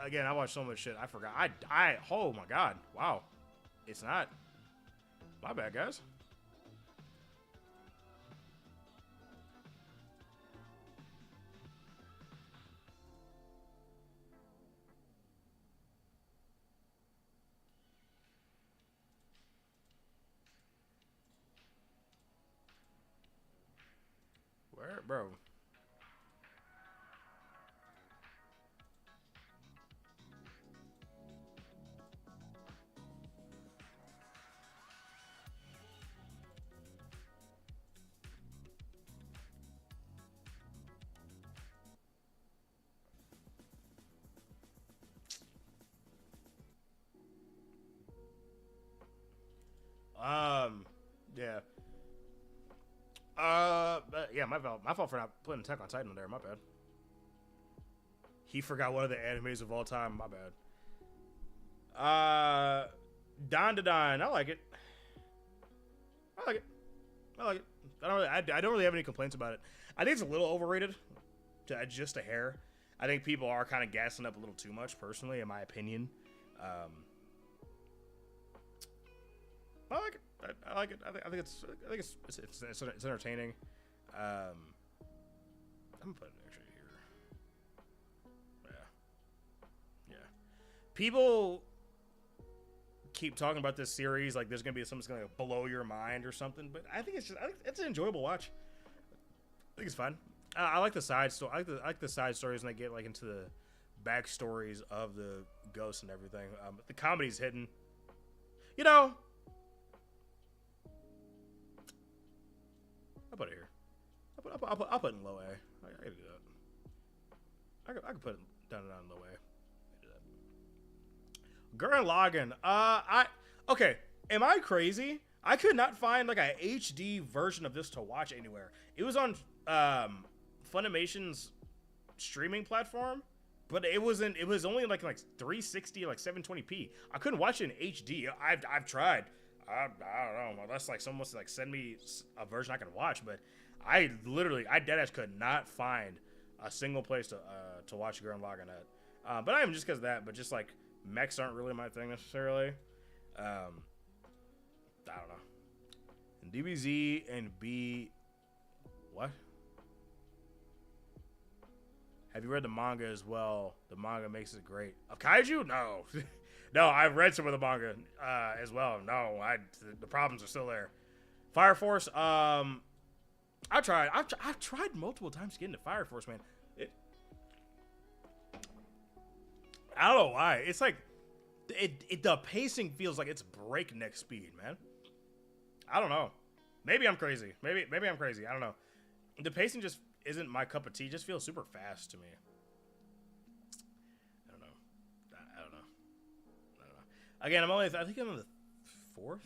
so much shit. I forgot. Oh my god. Wow. It's not. My bad, guys. Where, bro? Yeah. But yeah, my fault for not putting Attack on Titan on there. My bad. He forgot one of the animes of all time. My bad. Don to Don. I like it. I like it. I don't really have any complaints about it. I think it's a little overrated, just a hair. I think people are kind of gassing up a little too much, personally, in my opinion. I like it. I like it. I think it's entertaining. I'm gonna put it actually here. Yeah. People keep talking about this series like there's gonna be something that's gonna blow your mind or something, but I think it's an enjoyable watch. I think it's fun. I like the side story. I like the side stories when they get like into the backstories of the ghosts and everything. The comedy's hidden. You know. I'll put it here. I'll put it in low A. I can do that. I can put it down in low A. I can do that. Gurren Lagann. Okay. Am I crazy? I could not find like a HD version of this to watch anywhere. It was on Funimation's streaming platform, but it was only like 360, like 720p. I couldn't watch it in HD. I've tried. I don't know, unless like someone wants to like send me a version I can watch, but I deadass could not find a single place to watch Gurren Lagann at. But not even just because of that, but just like mechs aren't really my thing necessarily. I don't know. And DBZ and B, what? Have you read the manga as well? The manga makes it great. Of Kaiju? No. No, I've read some of the manga as well. No, the problems are still there. Fire Force, I've tried multiple times to get into Fire Force, man. I don't know why. It's like the pacing feels like it's breakneck speed, man. I don't know. Maybe I'm crazy. Maybe I'm crazy. I don't know. The pacing just isn't my cup of tea. It just feels super fast to me. I don't know. Again, I think I'm on the 4th.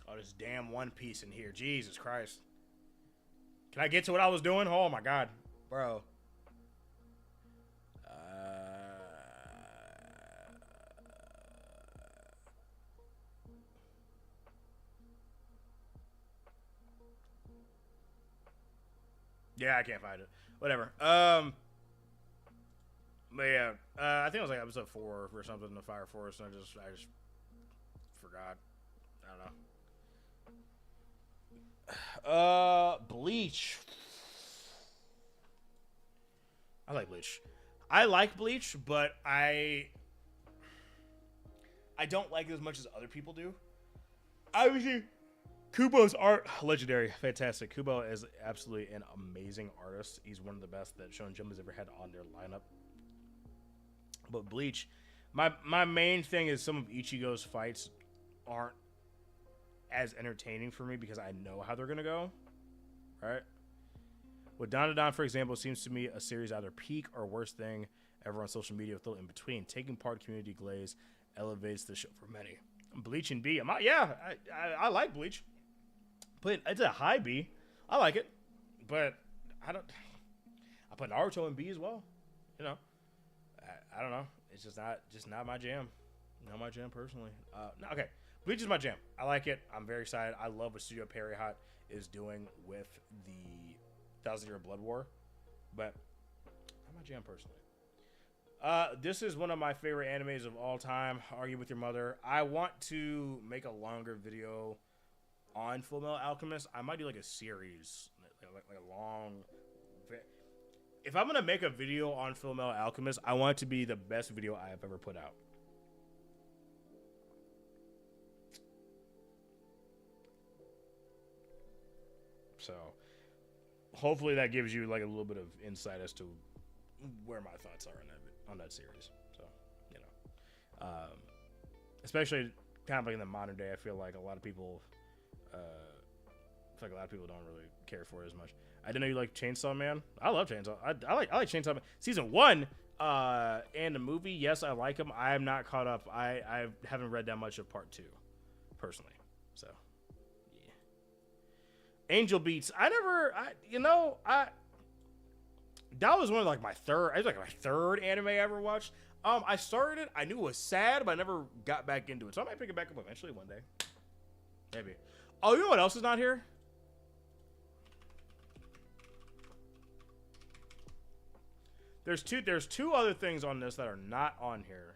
Oh, this damn One Piece in here. Jesus Christ. Can I get to what I was doing? Oh my god. Bro. Yeah, I can't find it. Whatever. But yeah, I think it was like episode 4 or something in the Fire Force, and I just forgot. I don't know. Bleach. I like Bleach. I like Bleach, but I don't like it as much as other people do. Obviously, Kubo's art, legendary, fantastic. Kubo is absolutely an amazing artist. He's one of the best that Shonen Jump has ever had on their lineup. But Bleach, my main thing is some of Ichigo's fights aren't as entertaining for me because I know how they're gonna go. Right? With Dandadan, for example, seems to me a series either peak or worst thing ever on social media with little in between. Taking part community glaze elevates the show for many. Bleach and B. I like Bleach. But it's a high B. I like it. But I put Naruto in B as well. You know. I don't know. It's just not my jam. Not my jam personally. No, okay. Bleach is my jam. I like it. I'm very excited. I love what Studio Perry Hot is doing with the 1,000-Year Blood War. But not my jam personally. This is one of my favorite animes of all time. Argue with Your Mother. I want to make a longer video on Fullmetal Alchemist. I might do like a series, like a long. If I'm gonna make a video on Fullmetal Alchemist, I want it to be the best video I have ever put out. So, hopefully that gives you like a little bit of insight as to where my thoughts are on that series. So, you know, especially kind of like in the modern day, I feel like a lot of people, don't really care for it as much. I didn't know you like Chainsaw Man. I love Chainsaw. I like Chainsaw Man. Season 1 and the movie, yes, I like them. I am not caught up. I haven't read that much of part 2, personally. So, yeah. Angel Beats. That was one of like my third anime I ever watched. I started it. I knew it was sad, but I never got back into it. So I might pick it back up eventually one day. Maybe. Oh, you know what else is not here? There's two other things on this that are not on here.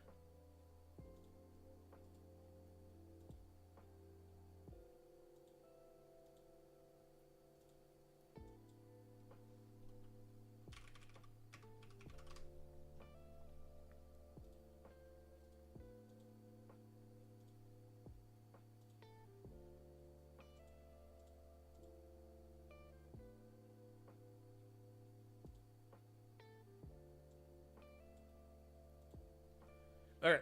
Okay.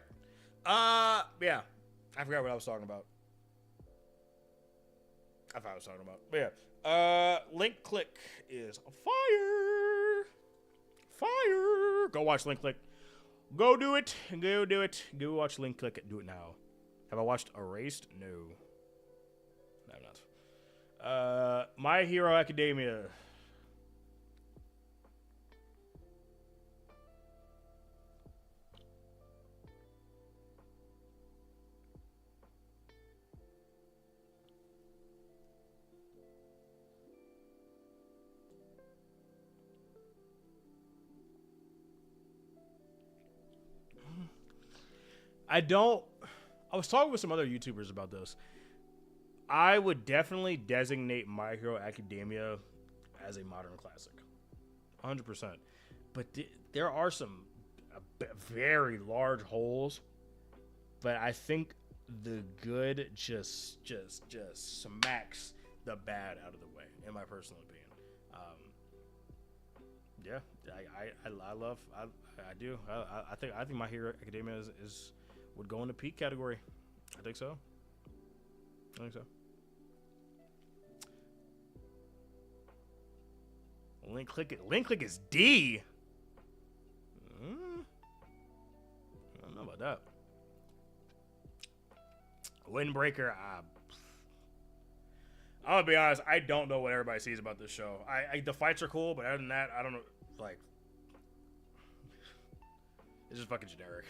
Yeah. I forgot what I was talking about. But yeah. Link Click is fire. Fire. Go watch Link Click. Go do it. Go do it. Go watch Link Click. Do it now. Have I watched Erased? No. No, I'm not. My Hero Academia. I was talking with some other YouTubers about this. I would definitely designate My Hero Academia as a modern classic. 100%. But there are some very large holes. But I think the good just smacks the bad out of the way, in my personal opinion. Yeah, I do. I think My Hero Academia would go in the peak category. I think so. Link Click is D. I don't know about that. Windbreaker. I'm gonna be honest. I don't know what everybody sees about this show. The fights are cool, but other than that, I don't know. Like, it's just fucking generic.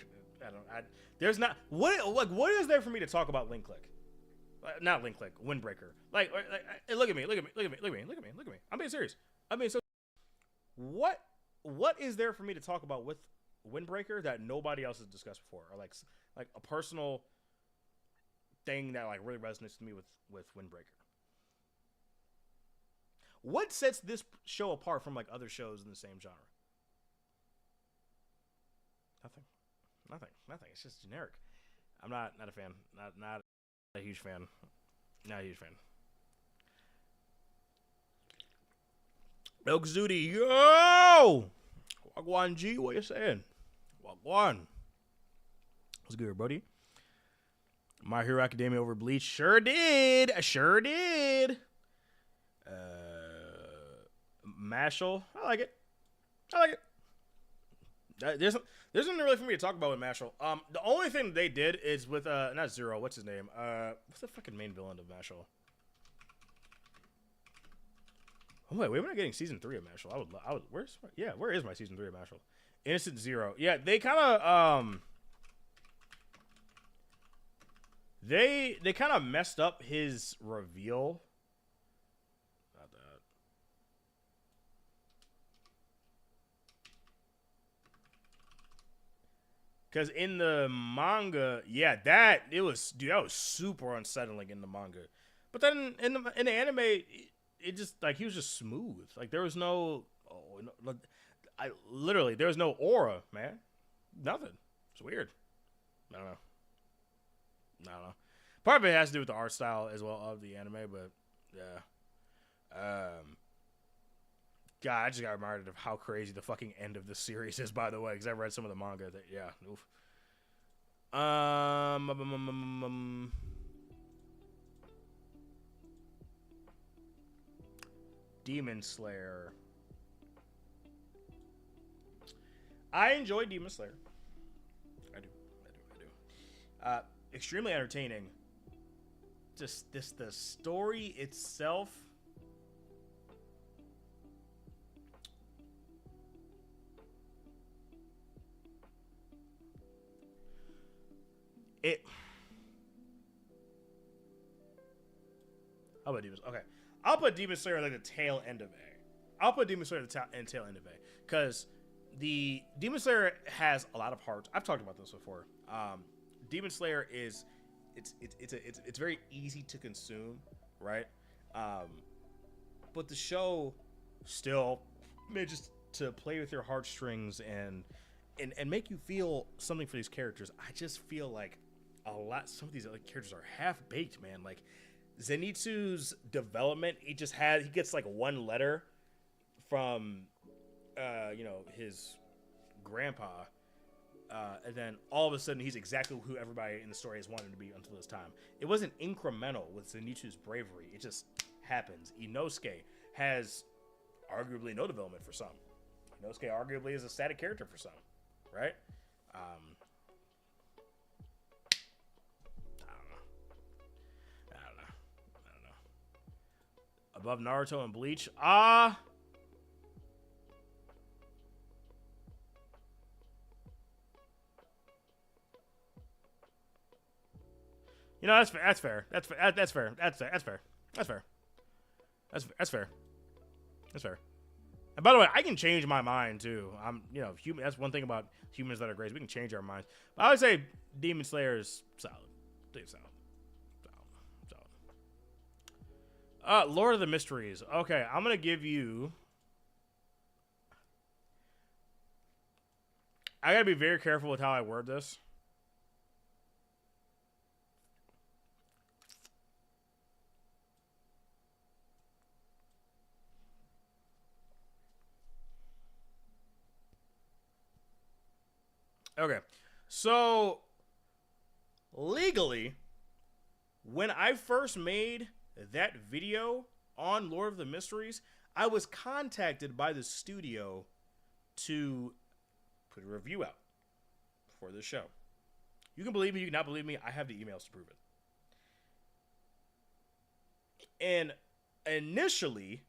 There's not what is there for me to talk about Link Click? Not Link Click, Windbreaker. Look at me. I'm being serious. What is there for me to talk about with Windbreaker that nobody else has discussed before, or like a personal thing that like really resonates with me with Windbreaker? What sets this show apart from like other shows in the same genre? Nothing. It's just generic. I'm not a fan. Not a huge fan. Not a huge fan. Milk Zooty, yo! Wagwan G, what you saying? Wagwan. What's good, buddy? My Hero Academia over Bleach. Sure did. Mashal. I like it. There's nothing really for me to talk about with Mashal. The only thing they did is with not Zero. What's his name? What's the fucking main villain of Mashal? Oh wait, we're not getting season 3 of Mashal. I would. Where is my season 3 of Mashal? Innocent Zero. Yeah, they kind of they kind of messed up his reveal. Not that. Because in the manga, yeah, that was super unsettling in the manga. But then in the anime, it just like he was just smooth. Like there was no, there was no aura, man. Nothing. It's weird. I don't know. Part of it has to do with the art style as well of the anime, but yeah. God, I just got reminded of how crazy the fucking end of this series is, by the way, because I read some of the manga. Oof. Demon Slayer. I enjoy Demon Slayer. I do. Extremely entertaining. Just the story itself. I'll put Demon Slayer like the tail end of A. I'll put Demon Slayer at the tail end of A. Because the Demon Slayer has a lot of heart. I've talked about this before. Demon Slayer is it's very easy to consume, right? But the show still manages to play with your heartstrings and make you feel something for these characters. I just feel like some of these other characters are half baked, man. Like Zenitsu's development, he gets like one letter from his grandpa, and then all of a sudden he's exactly who everybody in the story has wanted him to be until this time. It wasn't incremental with Zenitsu's bravery. It just happens. Inosuke has arguably no development for some. Inosuke arguably is a static character for some, right? I don't know. Above Naruto and Bleach? That's fair. That's fair. And by the way, I can change my mind too. Human. That's one thing about humans that are great. We can change our minds. But I would say Demon Slayer is solid. Solid. Lord of the Mysteries. Okay, I'm gonna give you. I gotta be very careful with how I word this. Okay, so legally, when I first made that video on Lord of the Mysteries, I was contacted by the studio to put a review out for the show. You can believe me, you can not believe me, I have the emails to prove it. And initially,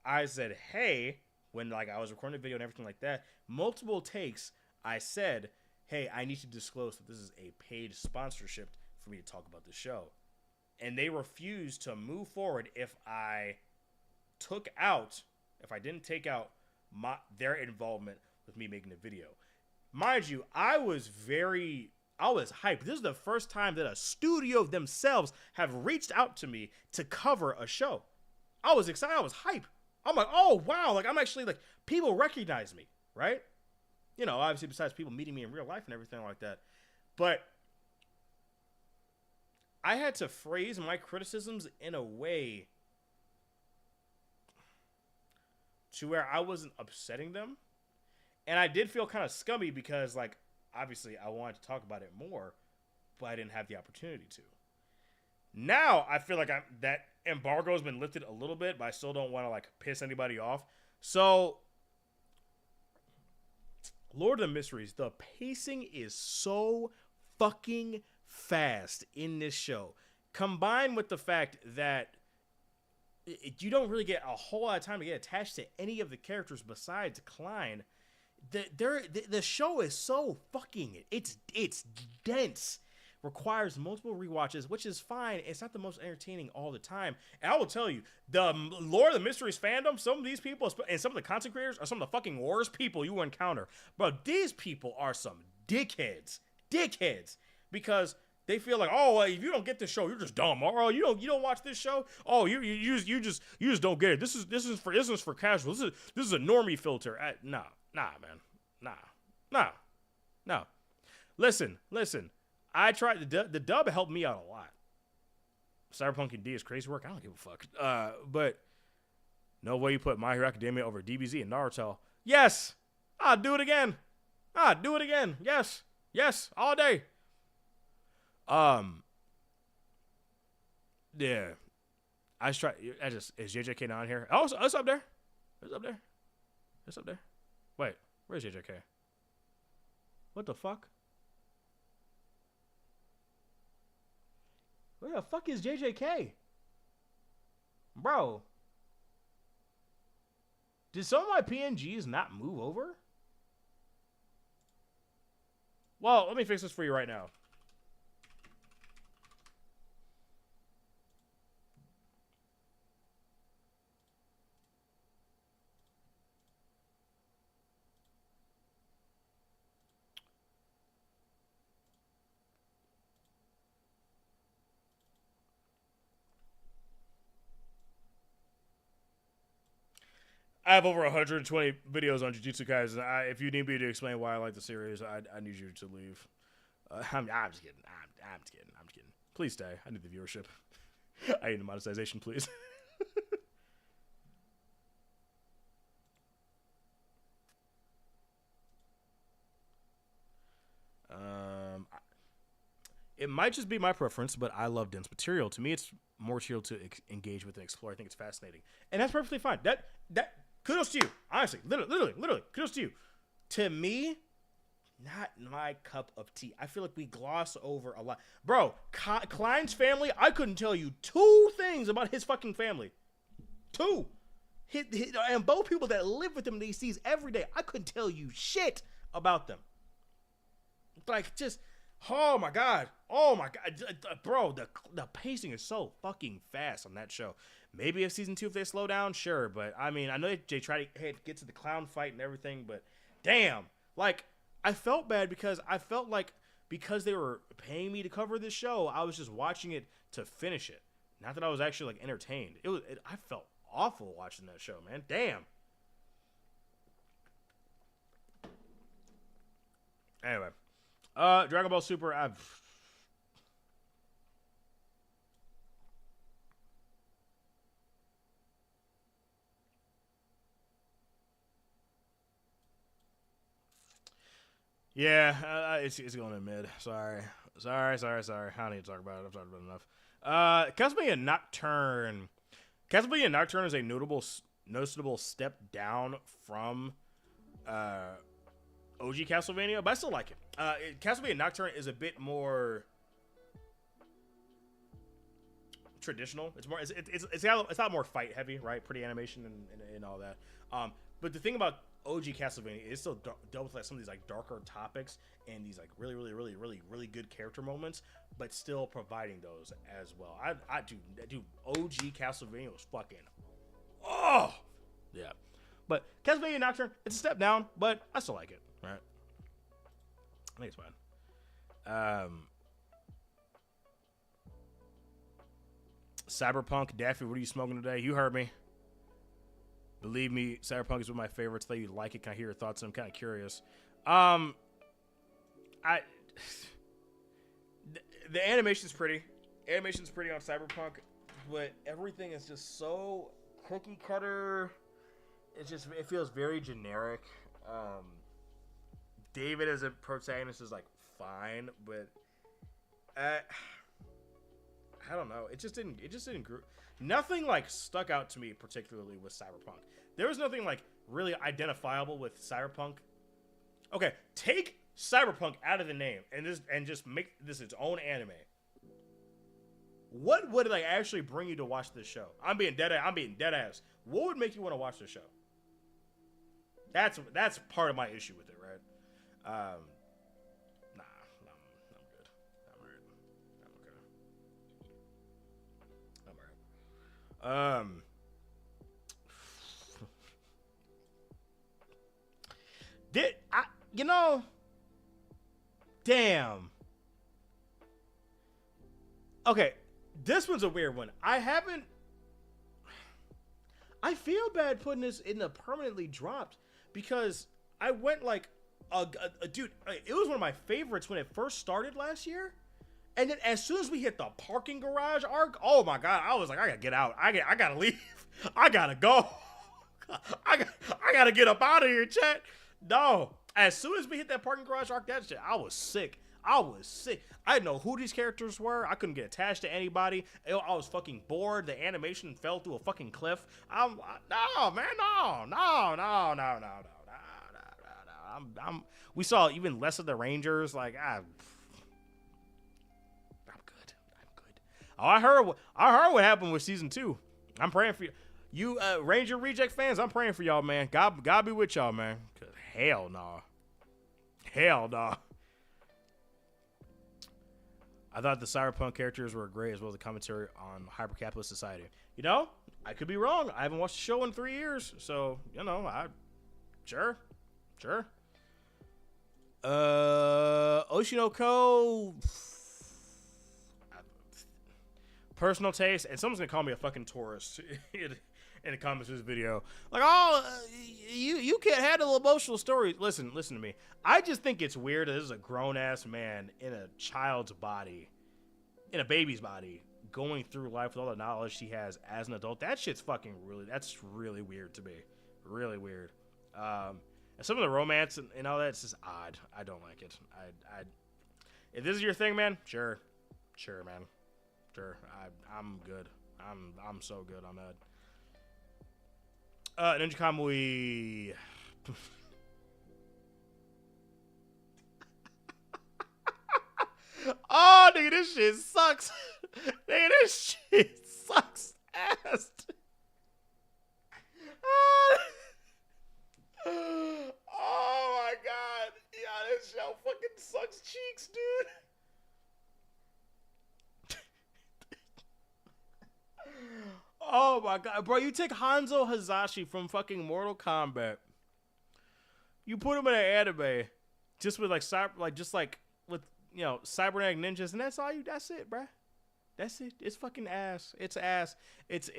I said, hey, when I was recording the video and everything like that, multiple takes, I said, hey, I need to disclose that this is a paid sponsorship for me to talk about the show. And they refused to move forward if I didn't take out their involvement with me making the video. Mind you, I was hyped. This is the first time that a studio themselves have reached out to me to cover a show. I was excited. I was hype. I'm like, oh wow, like I'm actually like people recognize me, right? You know, obviously besides people meeting me in real life and everything like that. But I had to phrase my criticisms in a way to where I wasn't upsetting them. And I did feel kind of scummy because, like, obviously I wanted to talk about it more, but I didn't have the opportunity to. Now I feel like that embargo has been lifted a little bit, but I still don't want to, like, piss anybody off. So, Lord of the Mysteries, the pacing is so fucking fast in this show. Combined with the fact that you don't really get a whole lot of time to get attached to any of the characters besides Klein. The show is so fucking it's dense, requires multiple rewatches, which is fine. It's not the most entertaining all the time. And I will tell you, the Lord of the Mysteries fandom, some of these people and some of the content creators are some of the fucking worst people you will encounter. But these people are some dickheads, because they feel like, oh, well, if you don't get this show, you're just dumb. Oh, you don't watch this show. Oh, you just don't get it. This is for casual. This is a normie filter. Nah, man, nah. Listen. I tried the dub helped me out a lot. Cyberpunk and D is crazy work. I don't give a fuck. But no way you put My Hero Academia over DBZ and Naruto. Yes, I'll do it again. Yes, all day. Yeah. Is JJK not on here? Oh, it's up there. It's up there. Wait, where's JJK? What the fuck? Where the fuck is JJK? Bro. Did some of my PNGs not move over? Well, let me fix this for you right now. I have over 120 videos on Jujutsu Kaisen. If you need me to explain why I like the series, I need you to leave. I'm just kidding. I'm just kidding. Please stay. I need the viewership. I need the monetization, please. It might just be my preference, but I love dense material. To me, it's more material to engage with and explore. I think it's fascinating, and that's perfectly fine. That kudos to you, honestly, literally, kudos to you. To me, not my cup of tea. I feel like we gloss over a lot, bro. Klein's family. I couldn't tell you 2 things about his fucking family. 2. And both people that live with him that he sees every day. I couldn't tell you shit about them. Like, just, oh my god, bro, the pacing is so fucking fast on that show. Maybe if season 2, if they slow down, sure, but I mean, I know they try to get to the clown fight and everything, but damn, like, I felt bad because I felt like because they were paying me to cover this show, I was just watching it to finish it. Not that I was actually, like, entertained. I felt awful watching that show, man. Damn. Anyway. Dragon Ball Super, yeah, it's going in mid. Sorry. I don't need to talk about it. I've talked about it enough. Castlevania Nocturne. Castlevania Nocturne is a noticeable step down from OG Castlevania, but I still like it. Castlevania Nocturne is a bit more traditional. It's a lot more fight heavy, right? Pretty animation and all that. But the thing about OG Castlevania is still dealt with like some of these like darker topics and these like really good character moments, but still providing those as well. I do OG Castlevania was fucking yeah. But Castlevania Nocturne, it's a step down, but I still like it. Right? I think it's fine. Cyberpunk, Daffy, what are you smoking today? You heard me. Believe me, Cyberpunk is one of my favorites. That you like it. Can I hear your thoughts? I'm kind of curious. The animation's pretty. Animation's pretty on Cyberpunk, but everything is just so cookie cutter. It feels very generic. David as a protagonist is like fine, but I don't know. It just didn't nothing like stuck out to me particularly with Cyberpunk. There was nothing like really identifiable with Cyberpunk. Okay, take Cyberpunk out of the name and just make this its own anime. What would like actually bring you to watch this show? I'm being dead ass. What would make you want to watch this show? That's part of my issue with it, right? I'm good. I'm alright. Damn. Okay, this one's a weird one. I feel bad putting this in the permanently dropped because I went like dude, it was one of my favorites when it first started last year. And then as soon as we hit the parking garage arc, oh my God, I was like, I gotta get out. I gotta leave. I gotta go. I gotta get up out of here, chat. No. As soon as we hit that parking garage arc, that shit, I was sick. I didn't know who these characters were. I couldn't get attached to anybody. I was fucking bored. The animation fell through a fucking cliff. No. We saw even less of the Rangers. Like, I'm good. Oh, I heard what happened with season 2. I'm praying for you. You Ranger Reject fans, I'm praying for y'all, man. God be with y'all, man. 'Cause hell no. I thought the Cyberpunk characters were great as well as the commentary on hyper-capitalist society. You know, I could be wrong. I haven't watched the show in 3 years, so you know, sure. Oshinoko, personal taste, and someone's gonna call me a fucking tourist in the comments of this video. Like, you can't handle emotional stories. Listen to me. I just think it's weird that this is a grown-ass man in a child's body, in a baby's body, going through life with all the knowledge he has as an adult. That shit's that's really weird to me. Really weird. And some of the romance and all that, it's just odd. I don't like it. If this is your thing, man, sure, man. Sure. I'm good. I'm so good on that. Ninja Kamui. Oh, nigga, this shit sucks. Nigga, this shit sucks ass. Oh my God. Yeah, this show fucking sucks cheeks, dude. Oh my God, bro, you take Hanzo Hazashi from fucking Mortal Kombat. You put him in an anime just with with cybernetic ninjas, and that's it, bruh. That's it. It's fucking ass. It's ass. It's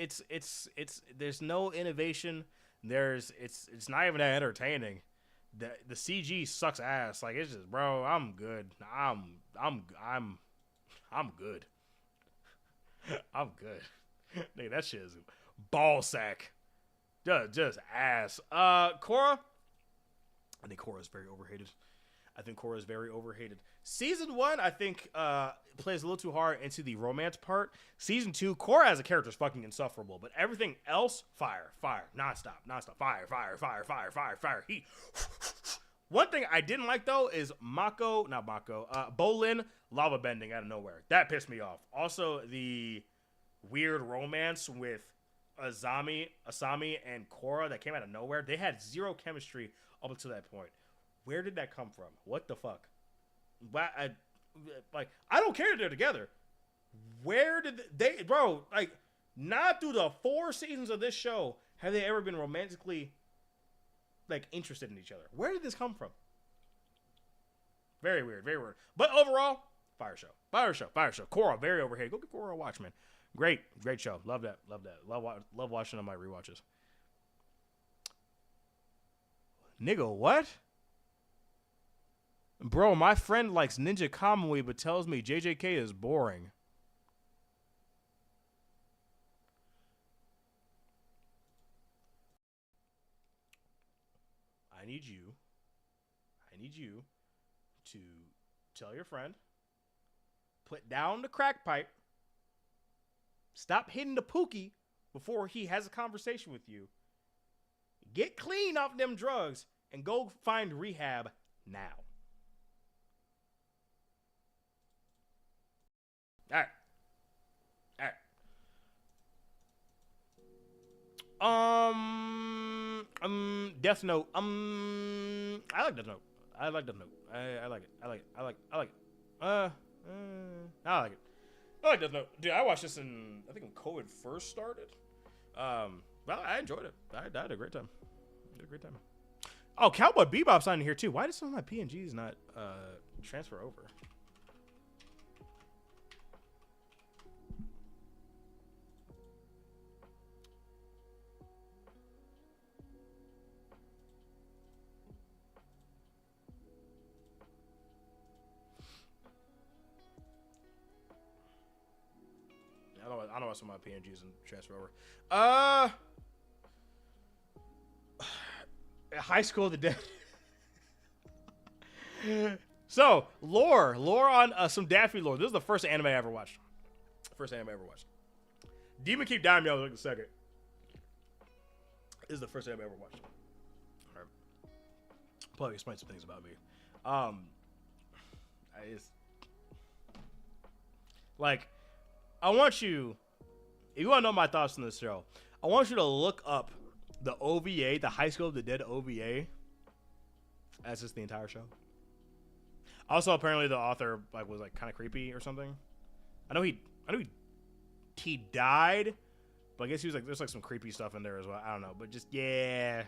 there's no innovation. It's not even that entertaining. The CG sucks ass. Like, it's just, bro, I'm good. I'm good. I'm good. Nigga, that shit is ball sack. Just ass. Korra. I think Korra is very overhated. Season 1, I think, plays a little too hard into the romance part. Season 2, Korra as a character is fucking insufferable, but everything else, fire, nonstop, fire, heat. One thing I didn't like, though, is Bolin lava bending out of nowhere. That pissed me off. Also, the weird romance with Asami and Korra that came out of nowhere. They had zero chemistry up until that point. Where did that come from? What the fuck? I don't care that they're together. Where did they, bro? Like, not through the 4 seasons of this show have they ever been romantically, like, interested in each other. Where did this come from? Very weird. But overall, fire show. Korra, very overhated. Go get Korra a watch, man. Great show. Love that. Love watching on my rewatches. Nigga, what? Bro, my friend likes Ninja Kamui but tells me JJK is boring. I need you to tell your friend, put down the crack pipe, stop hitting the pookie before he has a conversation with you, get clean off them drugs, and go find rehab now. All right. Death Note. I like Death Note. I like Death Note. I like it. I like it. I like it. I like Death Note. Dude, I watched this I think when COVID first started. Well, I enjoyed it. I had a great time. Oh, Cowboy Bebop's on here too. Why did some of my PNGs not transfer over? I don't know why some of my PNGs and transfer over. High School of the Dead. So, lore on some Daffy lore. This is the first anime I ever watched. Demon Keep Daimyo was like the second. This is the first anime I ever watched. All right. Probably explain some things about me. I want you, if you want to know my thoughts on this show, I want you to look up the OVA, the High School of the Dead OVA, as just the entire show. Also, apparently the author was kind of creepy or something. I know he died, but I guess he was there's some creepy stuff in there as well. I don't know, but just yeah.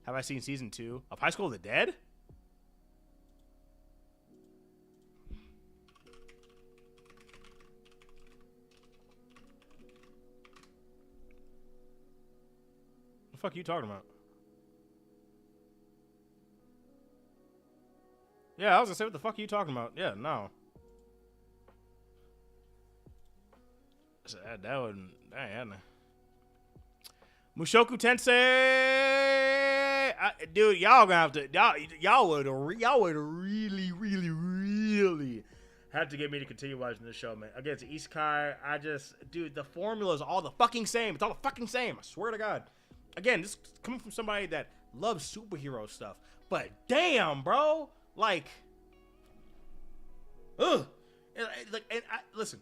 Have I seen season 2 of High School of the Dead? The fuck are you talking about? Yeah, I was gonna say, what the fuck are you talking about? Yeah, no. That wouldn't. That Mushoku Tensei, dude, y'all gonna have to. Y'all would really have to get me to continue watching this show, man. Again, it's Isekai. Dude, the formula is all the fucking same. It's all the fucking same. I swear to God. Again, this is coming from somebody that loves superhero stuff, but damn, bro, listen.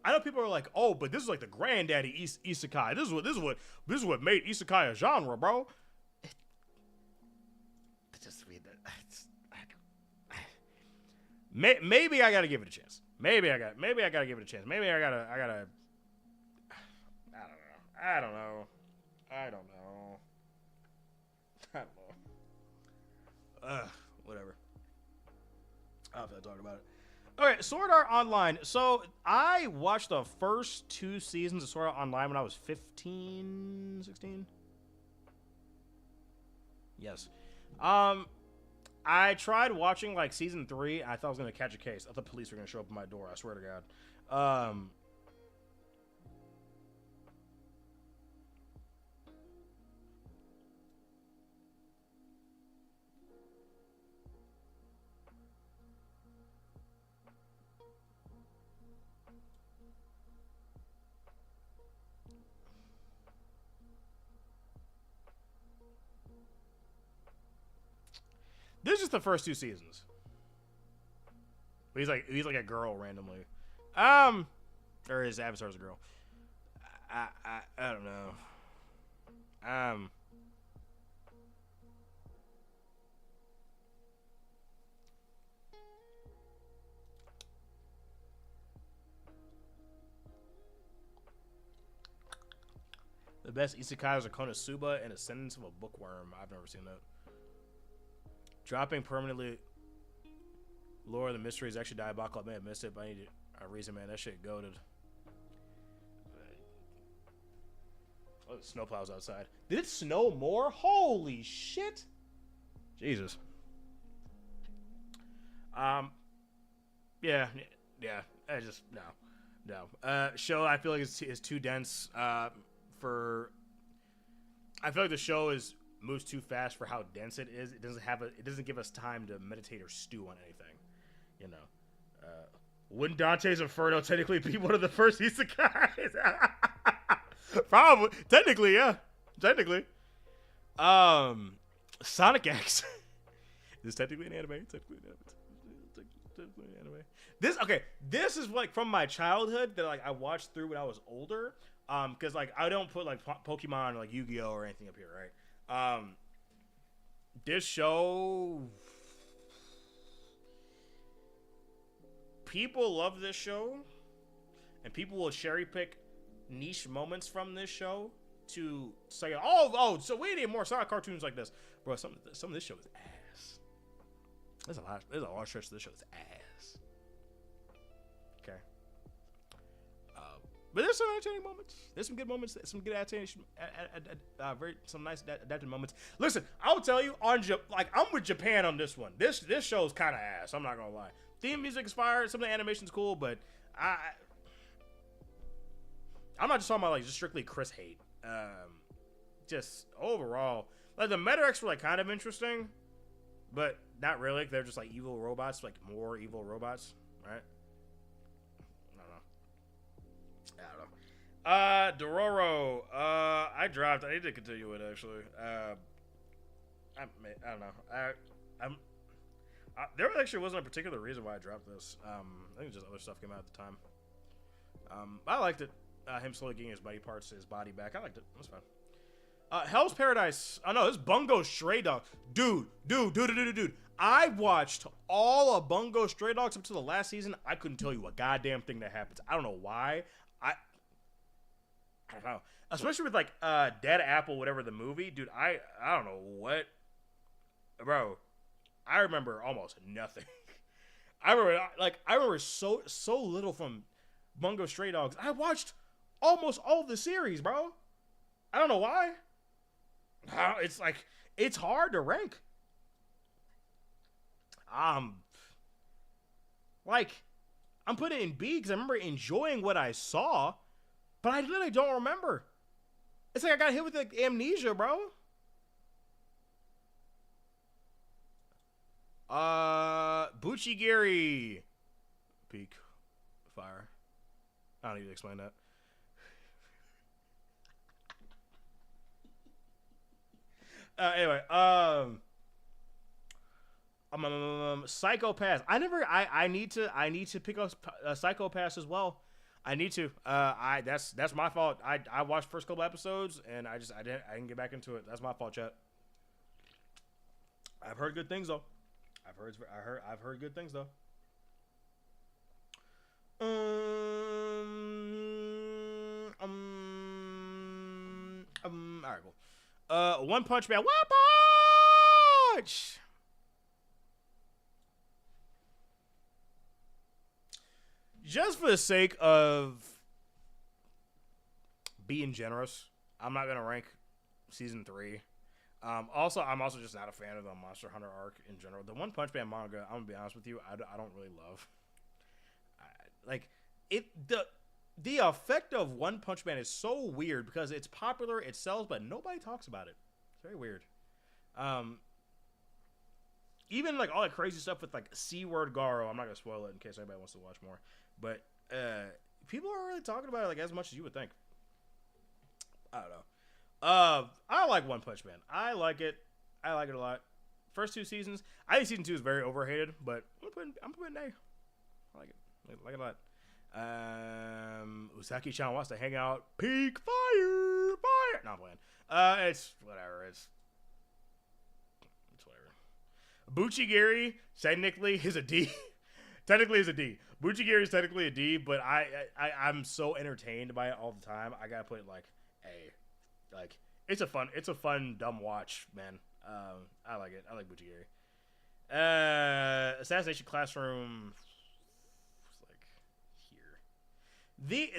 I know people are like, oh, but this is like the granddaddy isekai. This is what made isekai a genre, bro. Maybe I gotta give it a chance. Maybe I gotta give it a chance. Maybe I gotta. I don't know. Whatever. I don't have to talk about it. Okay, Sword Art Online. So I watched the first 2 seasons of Sword Art Online when I was 15, 16. Yes. I tried watching season 3. I thought I was gonna catch a case. I thought the police were gonna show up at my door. I swear to God. This is just the first 2 seasons. But he's like a girl randomly. Or his avatar's a girl. I don't know. The best isekais are Konosuba and Ascendance of a Bookworm. I've never seen that. Dropping permanently Lore of the Mystery is actually diabolical. I may have missed it, but I need a reason, man. That shit goated. Oh, the snowplow's outside. Did it snow more? Holy shit! Jesus. Yeah. I just no. Show I feel like is too dense. For I feel like the show moves too fast for how dense it is. It doesn't give us time to meditate or stew on anything. You know. Wouldn't Dante's Inferno technically be one of the first isekais? Probably. Technically, yeah. Technically. Sonic X. Is technically an anime? Technically an anime. This is like from my childhood that like I watched through when I was older. Because like I don't put like Pokemon or like Yu-Gi-Oh or anything up here, right? This show, people love this show, and people will cherry pick niche moments from this show to say, oh, so we need more Sonic cartoons like this, bro. Some of this show is ass. There's a lot of stretch of this show is ass. Okay. But there's some entertaining moments. There's some good moments. Some good adaptation. Some nice adapted moments. Listen, I'll tell you I'm with Japan on this one. This show's kind of ass. I'm not gonna lie. Theme music is fire. Some of the animation's cool, but I'm not just talking about like just strictly Chris hate. Just overall, like the Metarex were like kind of interesting, but not really. They're just like evil robots, like more evil robots, right? I don't know. Dororo. I dropped. I need to continue it actually. I don't know. There actually wasn't a particular reason why I dropped this. I think just other stuff came out at the time. I liked it. Him slowly getting his body back. I liked it. It was fun. Hell's Paradise. Oh no, this is Bungo Stray Dog. Dude. I watched all of Bungo Stray Dogs up to the last season. I couldn't tell you a goddamn thing that happens. I don't know why. I don't know. Especially with like Dead Apple, whatever the movie, dude. I don't know what, bro. I remember almost nothing. I remember so little from Bungo Stray Dogs. I watched almost all of the series, bro. I don't know why. It's like it's hard to rank. Like I'm putting it in B because I remember enjoying what I saw, but I literally don't remember. It's like I got hit with like amnesia, bro. Buchigiri. Peak. Fire. I don't need to explain that. Anyway, Psycho-Pass. I need to pick up Psycho-Pass as well. I need to. That's my fault. I watched the first couple episodes and I didn't get back into it. That's my fault, chat. I've heard good things though. I've heard good things though. All right, cool. One Punch Man. One Punch. Just for the sake of being generous, I'm not gonna rank season 3. Also, I'm also just not a fan of the Monster Hunter arc in general. The One Punch Man manga, I'm gonna be honest with you, I don't really love. Like it, the effect of One Punch Man is so weird because it's popular, it sells, but nobody talks about it. It's very weird. Even like all that crazy stuff with like C-word Garo, I'm not gonna spoil it in case anybody wants to watch more. But people aren't really talking about it like as much as you would think. I don't know. I like One Punch Man. I like it a lot. First 2 seasons, I think season 2 is very overhated, but I'm putting A. I like it. I like it a lot. Usaki-chan wants to hang out. Peak fire. No, I'm playing. It's whatever. It's whatever. Buchigiri technically is a D. Buchigiri is technically a D, but I'm so entertained by it all the time. I gotta put it like A. Like it's a fun dumb watch, man. I like it. I like Buchigiri. Assassination Classroom. It's like here.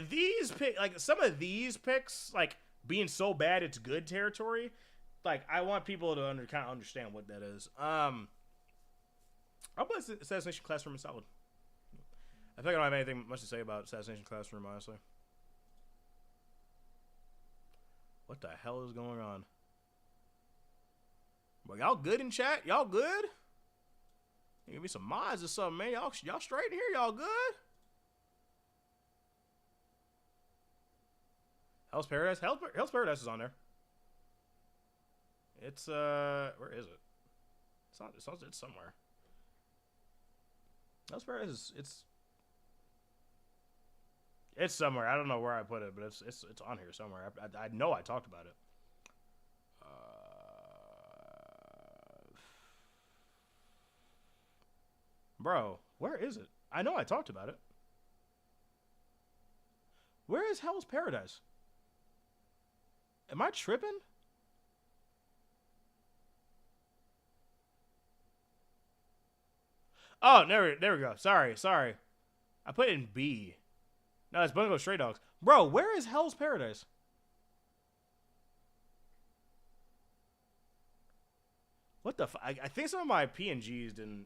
These pick like some of these picks like being so bad it's good territory. Like I want people to kind of understand what that is. I'll put Assassination Classroom in solid. I think I don't have anything much to say about Assassination Classroom, honestly. What the hell is going on? Well, y'all good in chat? Y'all good? Give me some mods or something, man. Y'all straight in here? Y'all good? Hell's Paradise? Hell's Paradise is on there. It's where is it? It's somewhere. Hell's Paradise it's somewhere. I don't know where I put it, but it's on here somewhere. I know I talked about it. Bro, where is it? I know I talked about it. Where is Hell's Paradise? Am I tripping? Oh, there we go. Sorry. I put it in B. No, it's Bungo Stray Dogs. Bro, where is Hell's Paradise? What the I think some of my PNGs didn't...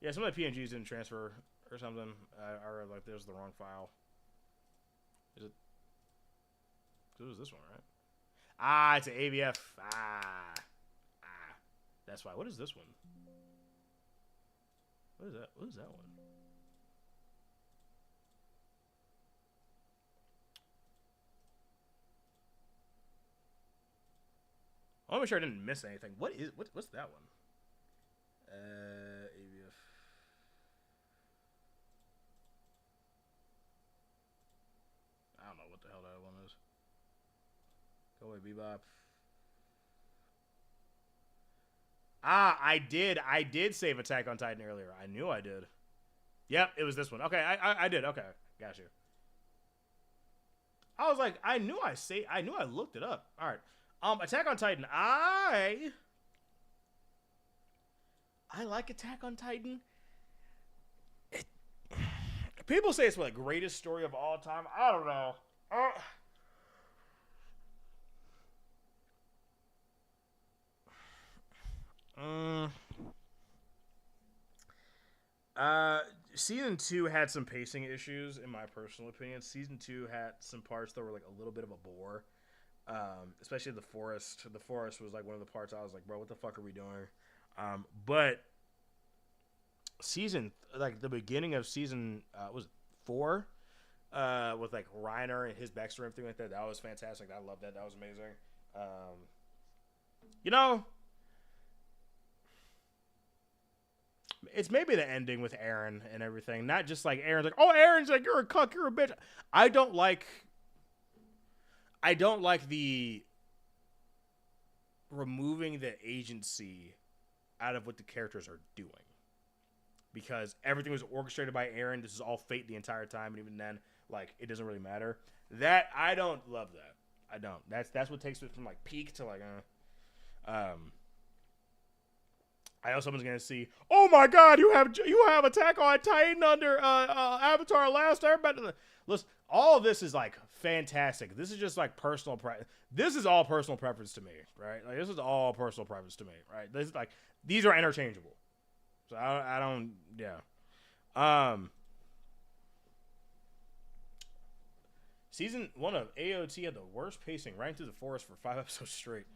Yeah, some of my PNGs didn't transfer or something. Or like there's the wrong file. Is it? It was this one, right? Ah, it's an AVF. Ah. That's why. What is this one? What is that? What is that one? I want to make sure I didn't miss anything. What's that one? AVF. I don't know what the hell that one is. Go away, Bebop. Ah, I did save Attack on Titan earlier. I knew I did. Yep, it was this one. Okay, I did. Okay, got you. I was like, I knew I looked it up. All right. Attack on Titan. I like Attack on Titan. People say it's the greatest story of all time. I don't know. Season 2 had some pacing issues, in my personal opinion. Season 2 had some parts that were like a little bit of a bore. Especially the forest. The forest was like one of the parts I was like, bro, what the fuck are we doing? But the beginning of season was 4, with like Reiner and his backstory and everything like that. That was fantastic. I love that. That was amazing. It's maybe the ending with Eren and everything. Not just like Eren's like, oh, Eren's like, you're a cuck, you're a bitch. I don't like the removing the agency out of what the characters are doing. Because everything was orchestrated by Eren. This is all fate the entire time, and even then, like, it doesn't really matter. That I don't love that. I don't. That's what takes it from like peak to like I know someone's gonna see, oh my god, you have Attack on Titan under Avatar Last Airbender. Listen, all of this is like fantastic. This is just like personal this is all personal preference to me, right? Like this is all personal preference to me, right? This is like these are interchangeable. So I don't Season 1 of AOT had the worst pacing, right through the forest for 5 episodes straight.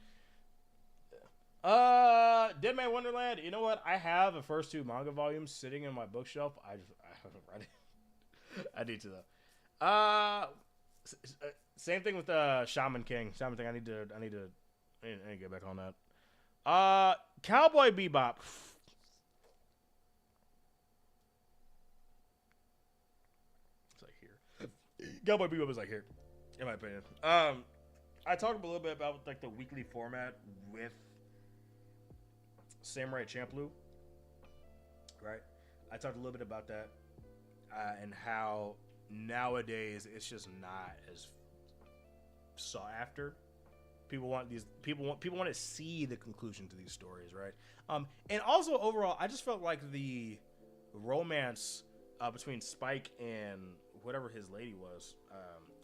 Dead Man Wonderland. You know what? I have the first 2 manga volumes sitting in my bookshelf. I haven't read it. I need to though. Same thing with Shaman King. Shaman King. I need to get back on that. Cowboy Bebop. It's like here. Cowboy Bebop is like here, in my opinion. I talked a little bit about like the weekly format with Samurai Champloo, right? I talked a little bit about that and how nowadays it's just not as sought after People want to see the conclusion to these stories, right? And also overall, I just felt like the romance between Spike and whatever his lady was,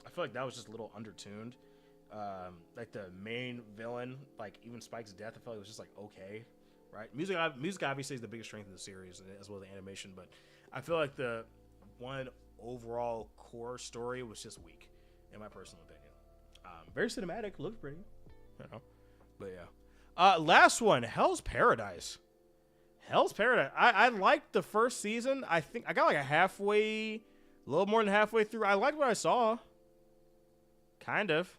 I feel like that was just a little undertuned. Like the main villain, like even Spike's death, I felt like it was just like okay, right? Music obviously is the biggest strength of the series as well as the animation, but I feel like the one overall core story was just weak, in my personal opinion. Very cinematic, looks pretty, you know, but yeah. Last one, Hell's Paradise. Hell's Paradise. I liked the first season. I think I got like a little more than halfway through. I liked what I saw. Kind of.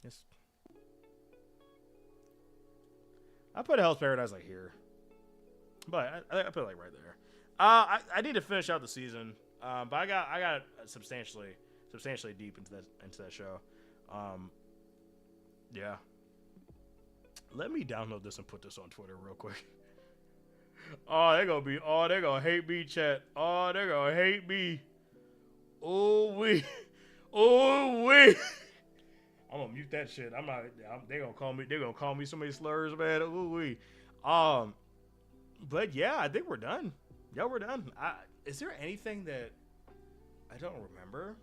Yes. I put Hell's Paradise like here, but I put it like right there. I need to finish out the season. But I got substantially deep into that show. Yeah. Let me download this and put this on Twitter real quick. They're gonna hate me, chat. Oh, they're gonna hate me. Oh, we. I'm gonna mute that shit. They're gonna call me so many slurs, man. Ooh, we. But yeah, I think we're done. Yeah, we're done. Is there anything that I don't remember?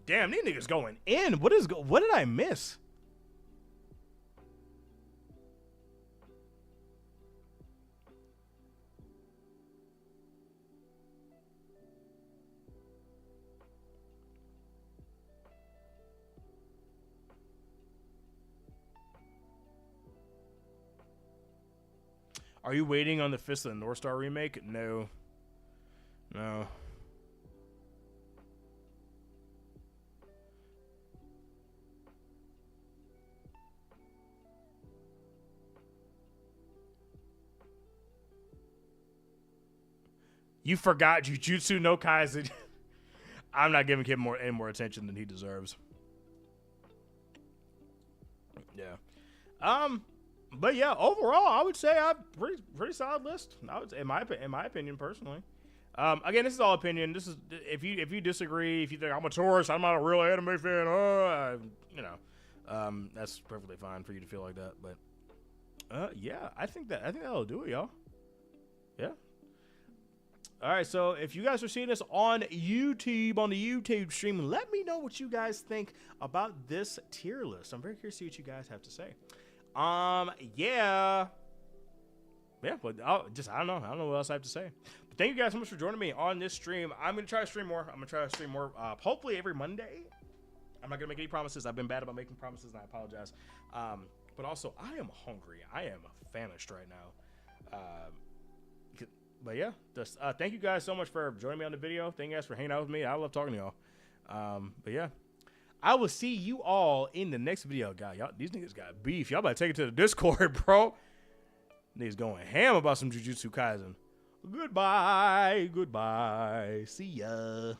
Damn, these niggas going in. What did I miss? Are you waiting on the Fist of the North Star remake? No. You forgot Jujutsu no Kaisen. I'm not giving him any more attention than he deserves. Yeah. But yeah, overall, I would say I pretty solid list. I would say, in my opinion, personally. Again, this is all opinion. This is if you disagree, if you think I'm a tourist, I'm not a real anime fan. That's perfectly fine for you to feel like that. But yeah, I think that'll do it, y'all. Yeah. All right, so if you guys are seeing this on YouTube, on the YouTube stream, let me know what you guys think about this tier list. I'm very curious to see what you guys have to say. Yeah, but I don't know what else I have to say. But thank you guys so much for joining me on this stream. I'm gonna try to stream more. Hopefully every Monday. I'm not gonna make any promises. I've been bad about making promises, and I apologize. But also, I am hungry. I am famished right now. But yeah, just thank you guys so much for joining me on the video. Thank you guys for hanging out with me. I love talking to y'all. But yeah, I will see you all in the next video, guys. Y'all, these niggas got beef. Y'all better take it to the Discord, bro. Niggas going ham about some Jujutsu Kaisen. Goodbye. See ya.